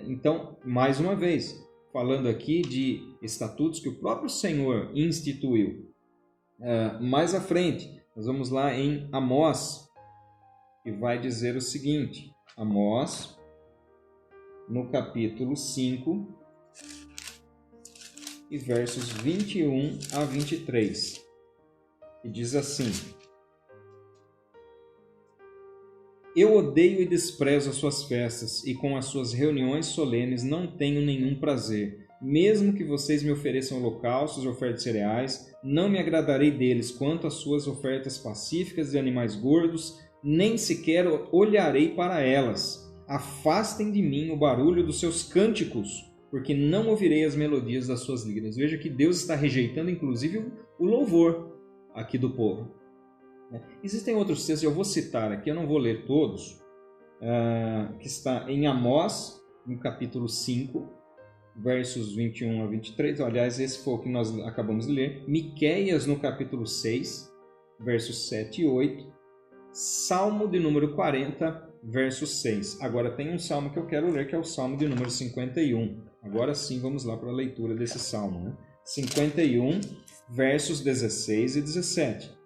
Então, mais uma vez, falando aqui de estatutos que o próprio Senhor instituiu. Mais à frente, nós vamos lá em Amós, que vai dizer o seguinte. Amós, no capítulo 5, e versos 21 a 23, que diz assim: Eu odeio e desprezo as suas festas, e com as suas reuniões solenes não tenho nenhum prazer. Mesmo que vocês me ofereçam holocaustos e ofertas de cereais, não me agradarei deles. Quanto às suas ofertas pacíficas de animais gordos, nem sequer olharei para elas. Afastem de mim o barulho dos seus cânticos, porque não ouvirei as melodias das suas liras. Veja que Deus está rejeitando, inclusive, o louvor aqui do povo. Existem outros textos, eu vou citar aqui, eu não vou ler todos, que está em Amós, no capítulo 5, versos 21 a 23. Aliás, esse foi o que nós acabamos de ler. Miqueias, no capítulo 6, versos 7 e 8. Salmo de número 40, verso 6. Agora tem um salmo que eu quero ler, que é o Salmo de número 51. Agora sim, vamos lá para a leitura desse salmo. 51, versos 16 e 17.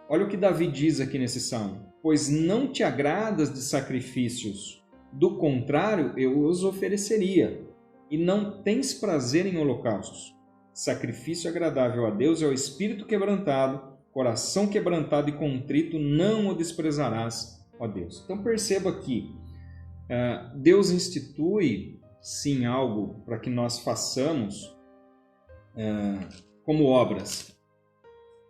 Olha o que Davi diz aqui nesse salmo. Pois não te agradas de sacrifícios, do contrário, eu os ofereceria. E não tens prazer em holocaustos. Sacrifício agradável a Deus é o espírito quebrantado, coração quebrantado e contrito não o desprezarás, ó Deus. Então perceba que Deus institui, sim, algo para que nós façamos como obras.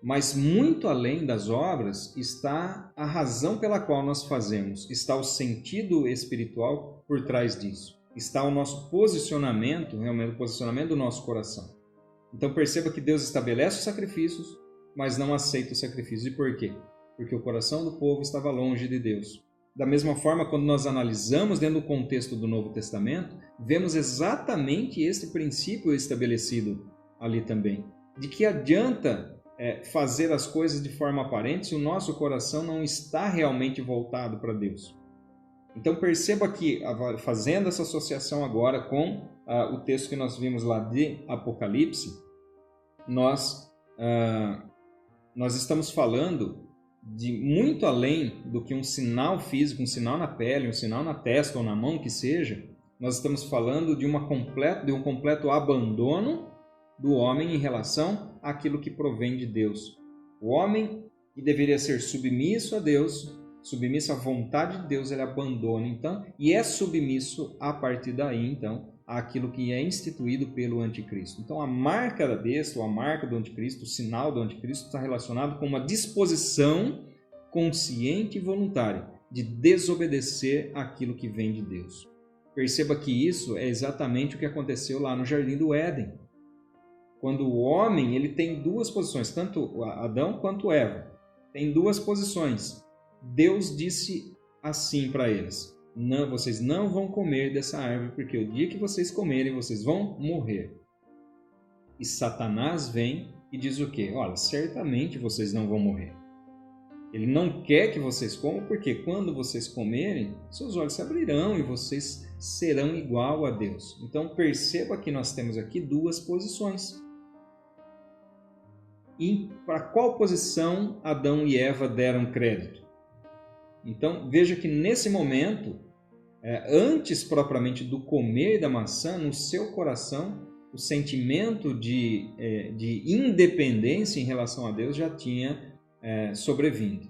Mas muito além das obras está a razão pela qual nós fazemos, está o sentido espiritual por trás disso. Está o nosso posicionamento, realmente o posicionamento do nosso coração. Então perceba que Deus estabelece os sacrifícios, mas não aceita os sacrifícios. E por quê? Porque o coração do povo estava longe de Deus. Da mesma forma, quando nós analisamos dentro do contexto do Novo Testamento, vemos exatamente este princípio estabelecido ali também. De que adianta fazer as coisas de forma aparente se o nosso coração não está realmente voltado para Deus. Então perceba que, fazendo essa associação agora com o texto que nós vimos lá de Apocalipse, nós estamos falando de muito além do que um sinal físico, um sinal na pele, um sinal na testa ou na mão que seja. Nós estamos falando de um completo abandono do homem em relação àquilo que provém de Deus. O homem que deveria ser submisso a Deus submisso à vontade de Deus, ele abandona então e é submisso a partir daí então àquilo que é instituído pelo anticristo. Então a marca da besta, ou a marca do anticristo, o sinal do anticristo está relacionado com uma disposição consciente e voluntária de desobedecer aquilo que vem de Deus. Perceba que isso é exatamente o que aconteceu lá no Jardim do Éden. Quando o homem ele tem duas posições, tanto Adão quanto Eva, tem duas posições. Deus disse assim para eles: não, vocês não vão comer dessa árvore, porque o dia que vocês comerem, vocês vão morrer. E Satanás vem e diz o quê? Olha, certamente vocês não vão morrer. Ele não quer que vocês comam, porque quando vocês comerem, seus olhos se abrirão e vocês serão igual a Deus. Então perceba que nós temos aqui duas posições. E para qual posição Adão e Eva deram crédito? Então veja que nesse momento, antes propriamente do comer da maçã, no seu coração, o sentimento de independência em relação a Deus já tinha sobrevindo.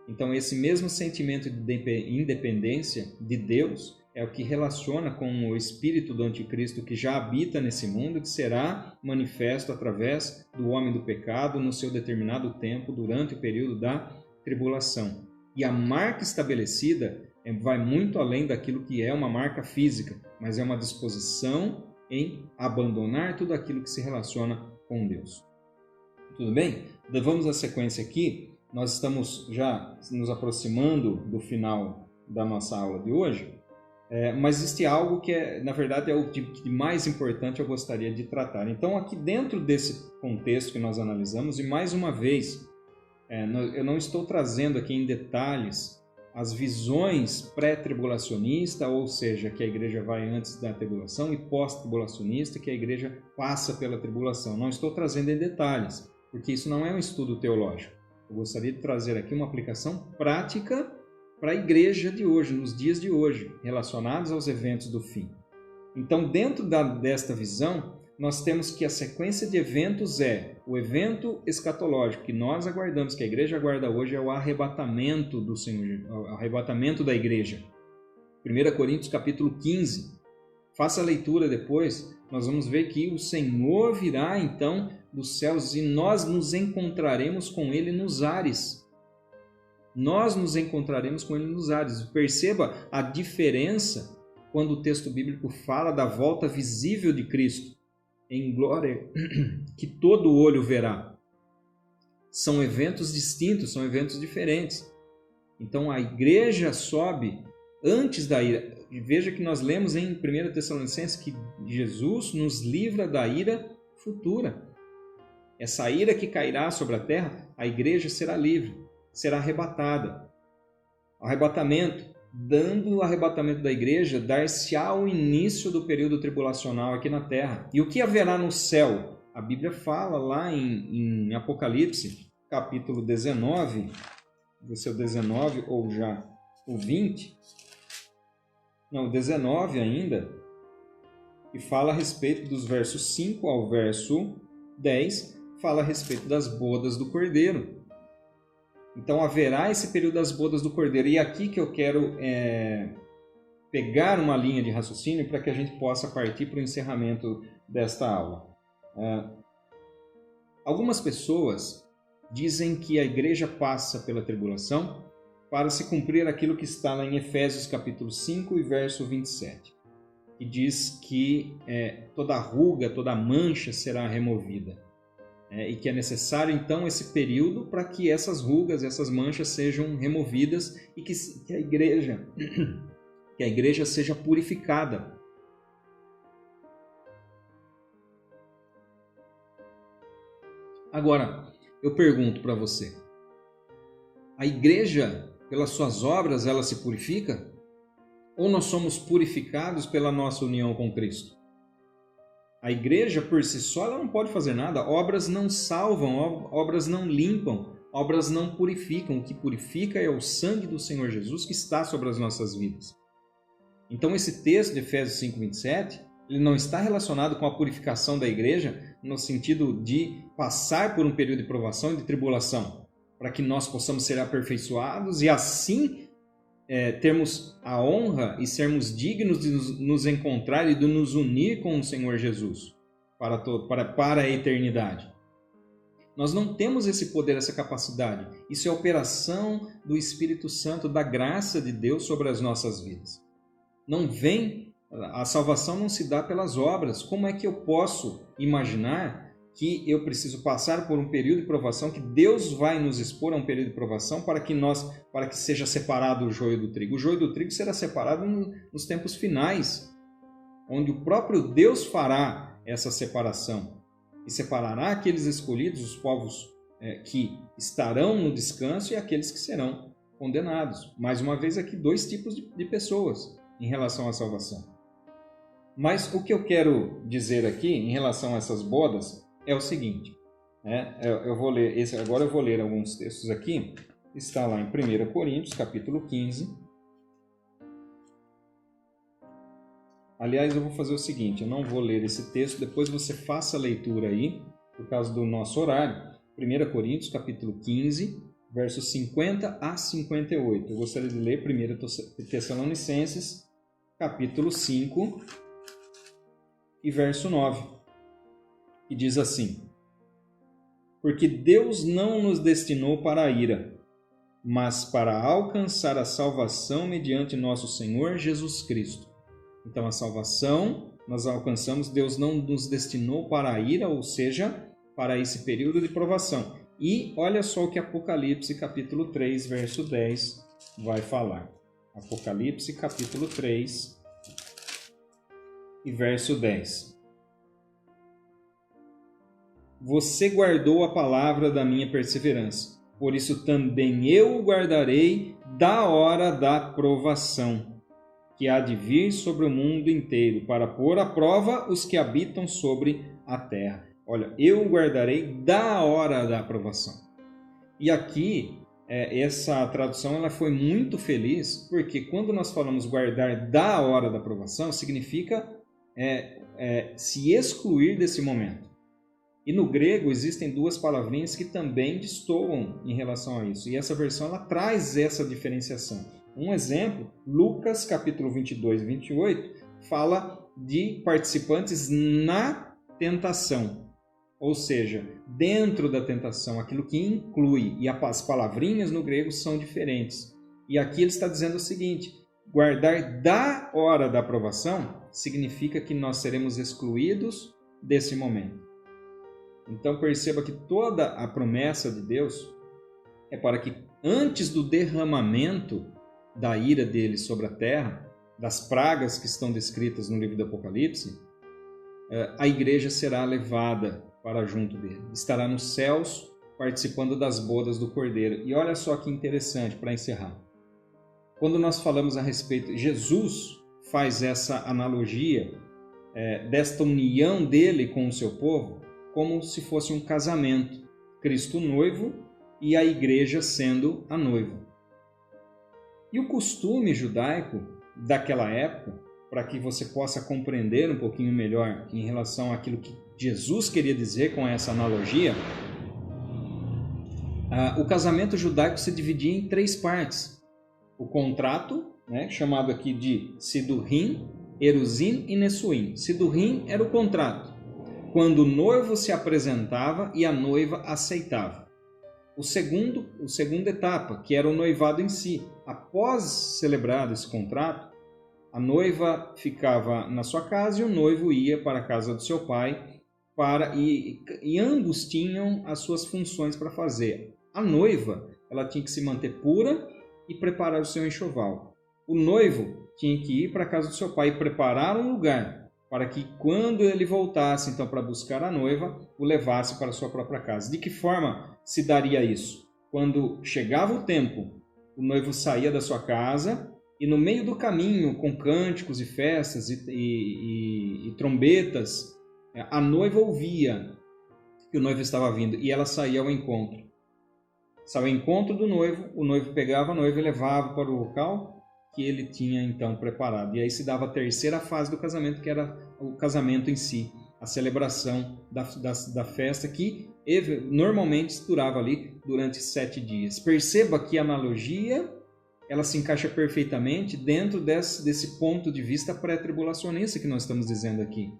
Então esse mesmo sentimento de independência de Deus é o que relaciona com o espírito do anticristo que já habita nesse mundo, que será manifesto através do homem do pecado no seu determinado tempo, durante o período da tribulação. E a marca estabelecida vai muito além daquilo que é uma marca física, mas é uma disposição em abandonar tudo aquilo que se relaciona com Deus. Tudo bem? Vamos à sequência aqui. Nós estamos já nos aproximando do final da nossa aula de hoje, mas existe algo que, na verdade, é o que mais importante eu gostaria de tratar. Então, aqui dentro desse contexto que nós analisamos, e mais uma vez, eu não estou trazendo aqui em detalhes as visões pré-tribulacionista, ou seja, que a igreja vai antes da tribulação, e pós-tribulacionista, que a igreja passa pela tribulação. Não estou trazendo em detalhes, porque isso não é um estudo teológico. Eu gostaria de trazer aqui uma aplicação prática para a igreja de hoje, nos dias de hoje, relacionados aos eventos do fim. Então, dentro desta visão, nós temos que a sequência de eventos o evento escatológico que nós aguardamos, que a igreja aguarda hoje, é o arrebatamento do Senhor, o arrebatamento da igreja. 1 Coríntios capítulo 15. Faça a leitura depois, nós vamos ver que o Senhor virá então dos céus e nós nos encontraremos com Ele nos ares. Nós nos encontraremos com Ele nos ares. Perceba a diferença quando o texto bíblico fala da volta visível de Cristo em glória, que todo olho verá. São eventos distintos, são eventos diferentes. Então a igreja sobe antes da ira. Veja que nós lemos em 1 Tessalonicenses que Jesus nos livra da ira futura. Essa ira que cairá sobre a terra, a igreja será livre, será arrebatada. O arrebatamento, dando o arrebatamento da igreja, dar-se-á o início do período tribulacional aqui na terra. E o que haverá no céu? A Bíblia fala lá em Apocalipse, capítulo 19, do seu 19 ou já o 20, não, 19 ainda, e fala a respeito dos versos 5 ao verso 10, fala a respeito das bodas do Cordeiro. Então haverá esse período das bodas do Cordeiro. E aqui que eu quero pegar uma linha de raciocínio para que a gente possa partir para o encerramento desta aula. Algumas pessoas dizem que a igreja passa pela tribulação para se cumprir aquilo que está lá em Efésios capítulo 5 e verso 27, que diz que toda ruga, toda mancha será removida. E que é necessário então esse período para que essas rugas, essas manchas sejam removidas e que a igreja seja purificada. Agora, eu pergunto para você, a igreja, pelas suas obras, ela se purifica? Ou nós somos purificados pela nossa união com Cristo? A igreja, por si só, ela não pode fazer nada. Obras não salvam, obras não limpam, obras não purificam. O que purifica é o sangue do Senhor Jesus que está sobre as nossas vidas. Então, esse texto de Efésios 5:27, ele não está relacionado com a purificação da igreja no sentido de passar por um período de provação e de tribulação. para que nós possamos ser aperfeiçoados e assim termos a honra e sermos dignos de nos encontrar e de nos unir com o Senhor Jesus para a eternidade. Nós não temos esse poder, essa capacidade. Isso é operação do Espírito Santo, da graça de Deus sobre as nossas vidas. A salvação não se dá pelas obras. Como é que eu posso imaginar que eu preciso passar por um período de provação, que Deus vai nos expor a um período de provação para que seja separado o joio do trigo? O joio do trigo será separado nos tempos finais, onde o próprio Deus fará essa separação e separará aqueles escolhidos, os povos que estarão no descanso e aqueles que serão condenados. Mais uma vez aqui, dois tipos de pessoas em relação à salvação. Mas o que eu quero dizer aqui em relação a essas bodas é o seguinte, eu vou ler agora eu vou ler alguns textos aqui, está lá em 1 Coríntios, capítulo 15. Aliás, eu vou fazer o seguinte, eu não vou ler esse texto, depois você faça a leitura aí, por causa do nosso horário. 1 Coríntios, capítulo 15, versos 50 a 58. Eu gostaria de ler 1 Tessalonicenses, capítulo 5, e verso 9, que diz assim: Porque Deus não nos destinou para a ira, mas para alcançar a salvação mediante nosso Senhor Jesus Cristo. Então, a salvação nós alcançamos, Deus não nos destinou para a ira, ou seja, para esse período de provação. E olha só o que Apocalipse, capítulo 3, verso 10, vai falar. Apocalipse, capítulo 3, e verso 10. Você guardou a palavra da minha perseverança, por isso também eu o guardarei da hora da provação, que há de vir sobre o mundo inteiro, para pôr à prova os que habitam sobre a terra. Olha, eu o guardarei da hora da aprovação. E aqui, essa tradução ela foi muito feliz, porque quando nós falamos guardar da hora da aprovação, significa se excluir desse momento. E no grego existem duas palavrinhas que também destoam em relação a isso. E essa versão ela traz essa diferenciação. Um exemplo, Lucas capítulo 22 e 28, fala de participantes na tentação. Ou seja, dentro da tentação, aquilo que inclui. E as palavrinhas no grego são diferentes. E aqui ele está dizendo o seguinte: guardar da hora da aprovação significa que nós seremos excluídos desse momento. Então perceba que toda a promessa de Deus é para que antes do derramamento da ira dele sobre a terra, das pragas que estão descritas no livro do Apocalipse, a igreja será levada para junto dele. Estará nos céus participando das bodas do Cordeiro. E olha só que interessante para encerrar. Quando nós falamos a respeito, Jesus faz essa analogia desta união dele com o seu povo como se fosse um casamento. Cristo noivo e a igreja sendo a noiva. E o costume judaico daquela época, para que você possa compreender um pouquinho melhor em relação àquilo que Jesus queria dizer com essa analogia, o casamento judaico se dividia em 3 partes. O contrato, chamado aqui de Sidurim, Eruzim e Nessuim. Sidurim era o contrato, quando o noivo se apresentava e a noiva aceitava. A segunda etapa, que era o noivado em si. Após celebrado esse contrato, a noiva ficava na sua casa e o noivo ia para a casa do seu pai, e ambos tinham as suas funções para fazer. A noiva ela tinha que se manter pura e preparar o seu enxoval. O noivo tinha que ir para a casa do seu pai e preparar um lugar para que quando ele voltasse então para buscar a noiva, o levasse para a sua própria casa. De que forma se daria isso? Quando chegava o tempo, o noivo saía da sua casa e no meio do caminho, com cânticos e festas e trombetas, a noiva ouvia que o noivo estava vindo e ela saía ao encontro. Saía ao encontro do noivo, o noivo pegava a noiva e levava para o local que ele tinha então preparado. E aí se dava a terceira fase do casamento, que era o casamento em si, a celebração da festa, que normalmente durava ali durante 7 dias. Perceba que a analogia ela se encaixa perfeitamente dentro desse ponto de vista pré-tribulacionista que nós estamos dizendo aqui.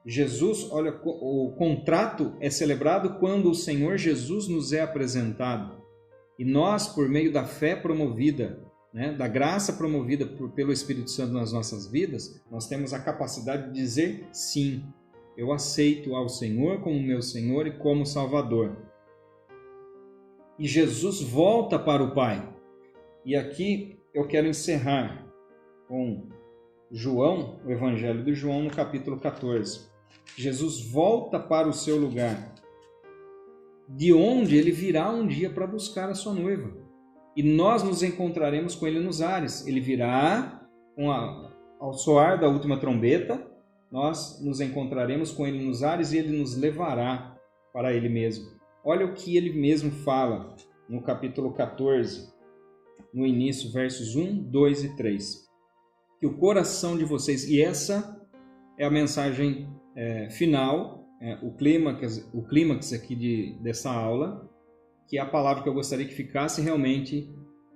Jesus, olha, o contrato é celebrado quando o Senhor Jesus nos é apresentado. E nós, por meio da fé promovida, né, da graça promovida pelo Espírito Santo nas nossas vidas, nós temos a capacidade de dizer sim. Eu aceito ao Senhor como meu Senhor e como Salvador. E Jesus volta para o Pai. E aqui eu quero encerrar com João, o Evangelho de João, no capítulo 14. Jesus volta para o seu lugar, de onde ele virá um dia para buscar a sua noiva. E nós nos encontraremos com ele nos ares. Ele virá ao soar da última trombeta, nós nos encontraremos com ele nos ares e ele nos levará para ele mesmo. Olha o que ele mesmo fala no capítulo 14, no início, versos 1, 2 e 3. Que o coração de vocês, e essa é a mensagem final, o clímax aqui dessa aula, que é a palavra que eu gostaria que ficasse realmente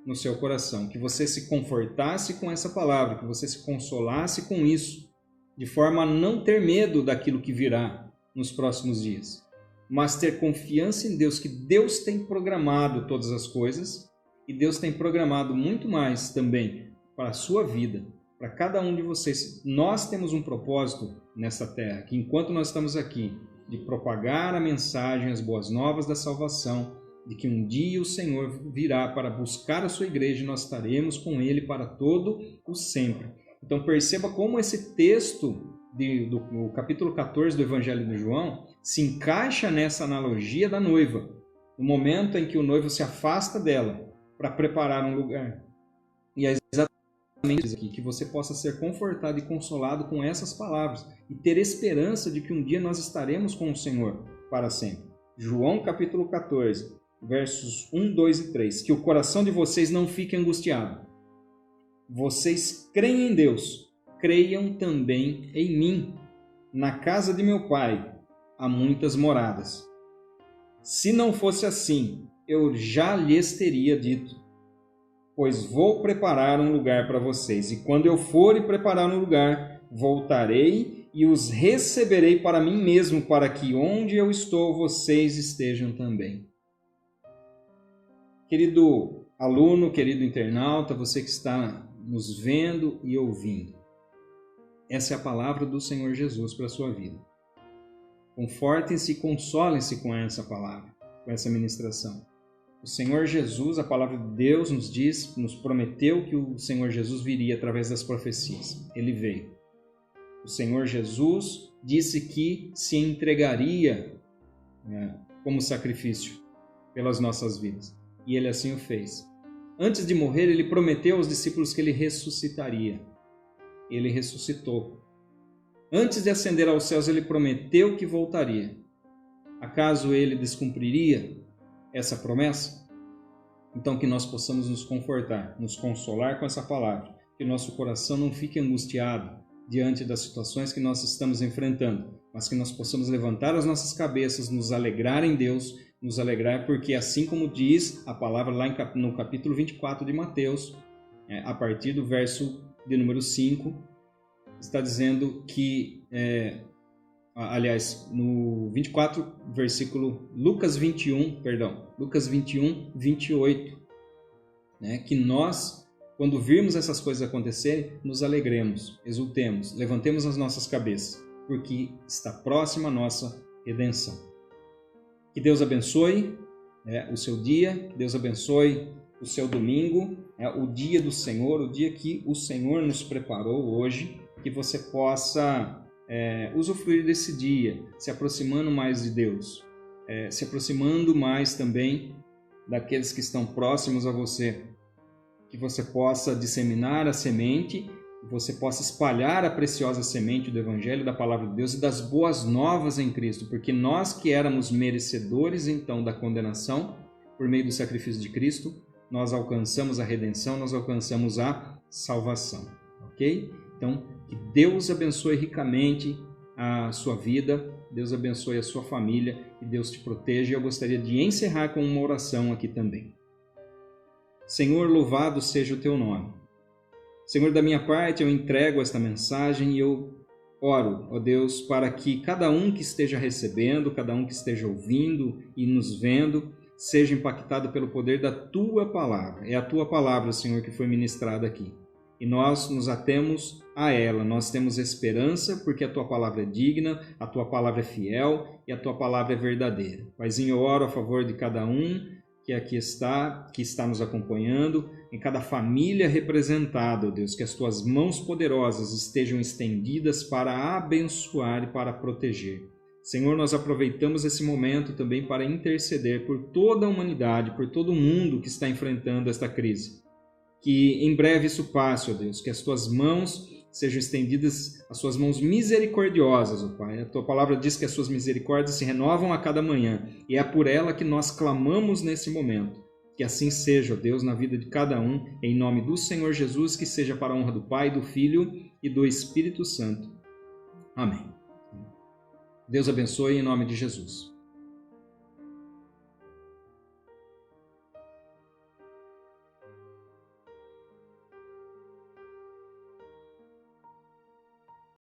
no seu coração, que você se confortasse com essa palavra, que você se consolasse com isso, de forma a não ter medo daquilo que virá nos próximos dias, mas ter confiança em Deus, que Deus tem programado todas as coisas e Deus tem programado muito mais também para a sua vida, para cada um de vocês. Nós temos um propósito nessa terra, que enquanto nós estamos aqui, de propagar a mensagem, as boas novas da salvação, de que um dia o Senhor virá para buscar a sua igreja e nós estaremos com Ele para todo o sempre. Então perceba como esse texto do capítulo 14 do Evangelho de João se encaixa nessa analogia da noiva, no momento em que o noivo se afasta dela para preparar um lugar. E é exatamente isso aqui, que você possa ser confortado e consolado com essas palavras e ter esperança de que um dia nós estaremos com o Senhor para sempre. João capítulo 14, versos 1, 2 e 3. Que o coração de vocês não fique angustiado. Vocês creem em Deus, creiam também em mim. Na casa de meu Pai há muitas moradas. Se não fosse assim, eu já lhes teria dito, pois vou preparar um lugar para vocês. E quando eu for e preparar um lugar, voltarei e os receberei para mim mesmo, para que onde eu estou, vocês estejam também. Querido aluno, querido internauta, você que está nos vendo e ouvindo, essa é a palavra do Senhor Jesus para a sua vida. Confortem-se e consolem-se com essa palavra, com essa ministração. O Senhor Jesus, a palavra de Deus nos diz, nos prometeu que o Senhor Jesus viria através das profecias. Ele veio. O Senhor Jesus disse que se entregaria como sacrifício pelas nossas vidas. E ele assim o fez. Antes de morrer, ele prometeu aos discípulos que ele ressuscitaria. Ele ressuscitou. Antes de ascender aos céus, ele prometeu que voltaria. Acaso ele descumpriria essa promessa? Então que nós possamos nos confortar, nos consolar com essa palavra, que nosso coração não fique angustiado diante das situações que nós estamos enfrentando, mas que nós possamos levantar as nossas cabeças, nos alegrar em Deus, nos alegrar porque assim como diz a palavra lá no capítulo 24 de Mateus, a partir do verso de número 5, está dizendo que, aliás, no 24, versículo, Lucas 21, 28, que nós, quando virmos essas coisas acontecerem, nos alegremos, exultemos, levantemos as nossas cabeças, porque está próxima a nossa redenção. Que Deus abençoe o seu dia, que Deus abençoe o seu domingo, o dia do Senhor, o dia que o Senhor nos preparou hoje, que você possa usufruir desse dia, se aproximando mais de Deus, se aproximando mais também daqueles que estão próximos a você, que você possa disseminar a semente, que você possa espalhar a preciosa semente do Evangelho, da Palavra de Deus e das boas novas em Cristo, porque nós que éramos merecedores então da condenação, por meio do sacrifício de Cristo, nós alcançamos a redenção, nós alcançamos a salvação, ok? Então, que Deus abençoe ricamente a sua vida, Deus abençoe a sua família e Deus te proteja. Eu gostaria de encerrar com uma oração aqui também. Senhor, louvado seja o teu nome. Senhor, da minha parte eu entrego esta mensagem e eu oro, ó Deus, para que cada um que esteja recebendo, cada um que esteja ouvindo e nos vendo, seja impactado pelo poder da Tua Palavra. É a Tua Palavra, Senhor, que foi ministrada aqui. E nós nos atemos a ela, nós temos esperança porque a Tua Palavra é digna, a Tua Palavra é fiel e a Tua Palavra é verdadeira. Paizinho, eu oro a favor de cada um que aqui está, que está nos acompanhando, em cada família representada, ó Deus, que as Tuas mãos poderosas estejam estendidas para abençoar e para proteger. Senhor, nós aproveitamos esse momento também para interceder por toda a humanidade, por todo mundo que está enfrentando esta crise. Que em breve isso passe, ó Deus, que as Tuas mãos sejam estendidas, as Suas mãos misericordiosas, ó Pai. A Tua palavra diz que as Suas misericórdias se renovam a cada manhã, e é por ela que nós clamamos nesse momento. Que assim seja, ó Deus, na vida de cada um, em nome do Senhor Jesus, que seja para a honra do Pai, do Filho e do Espírito Santo. Amém. Deus abençoe em nome de Jesus.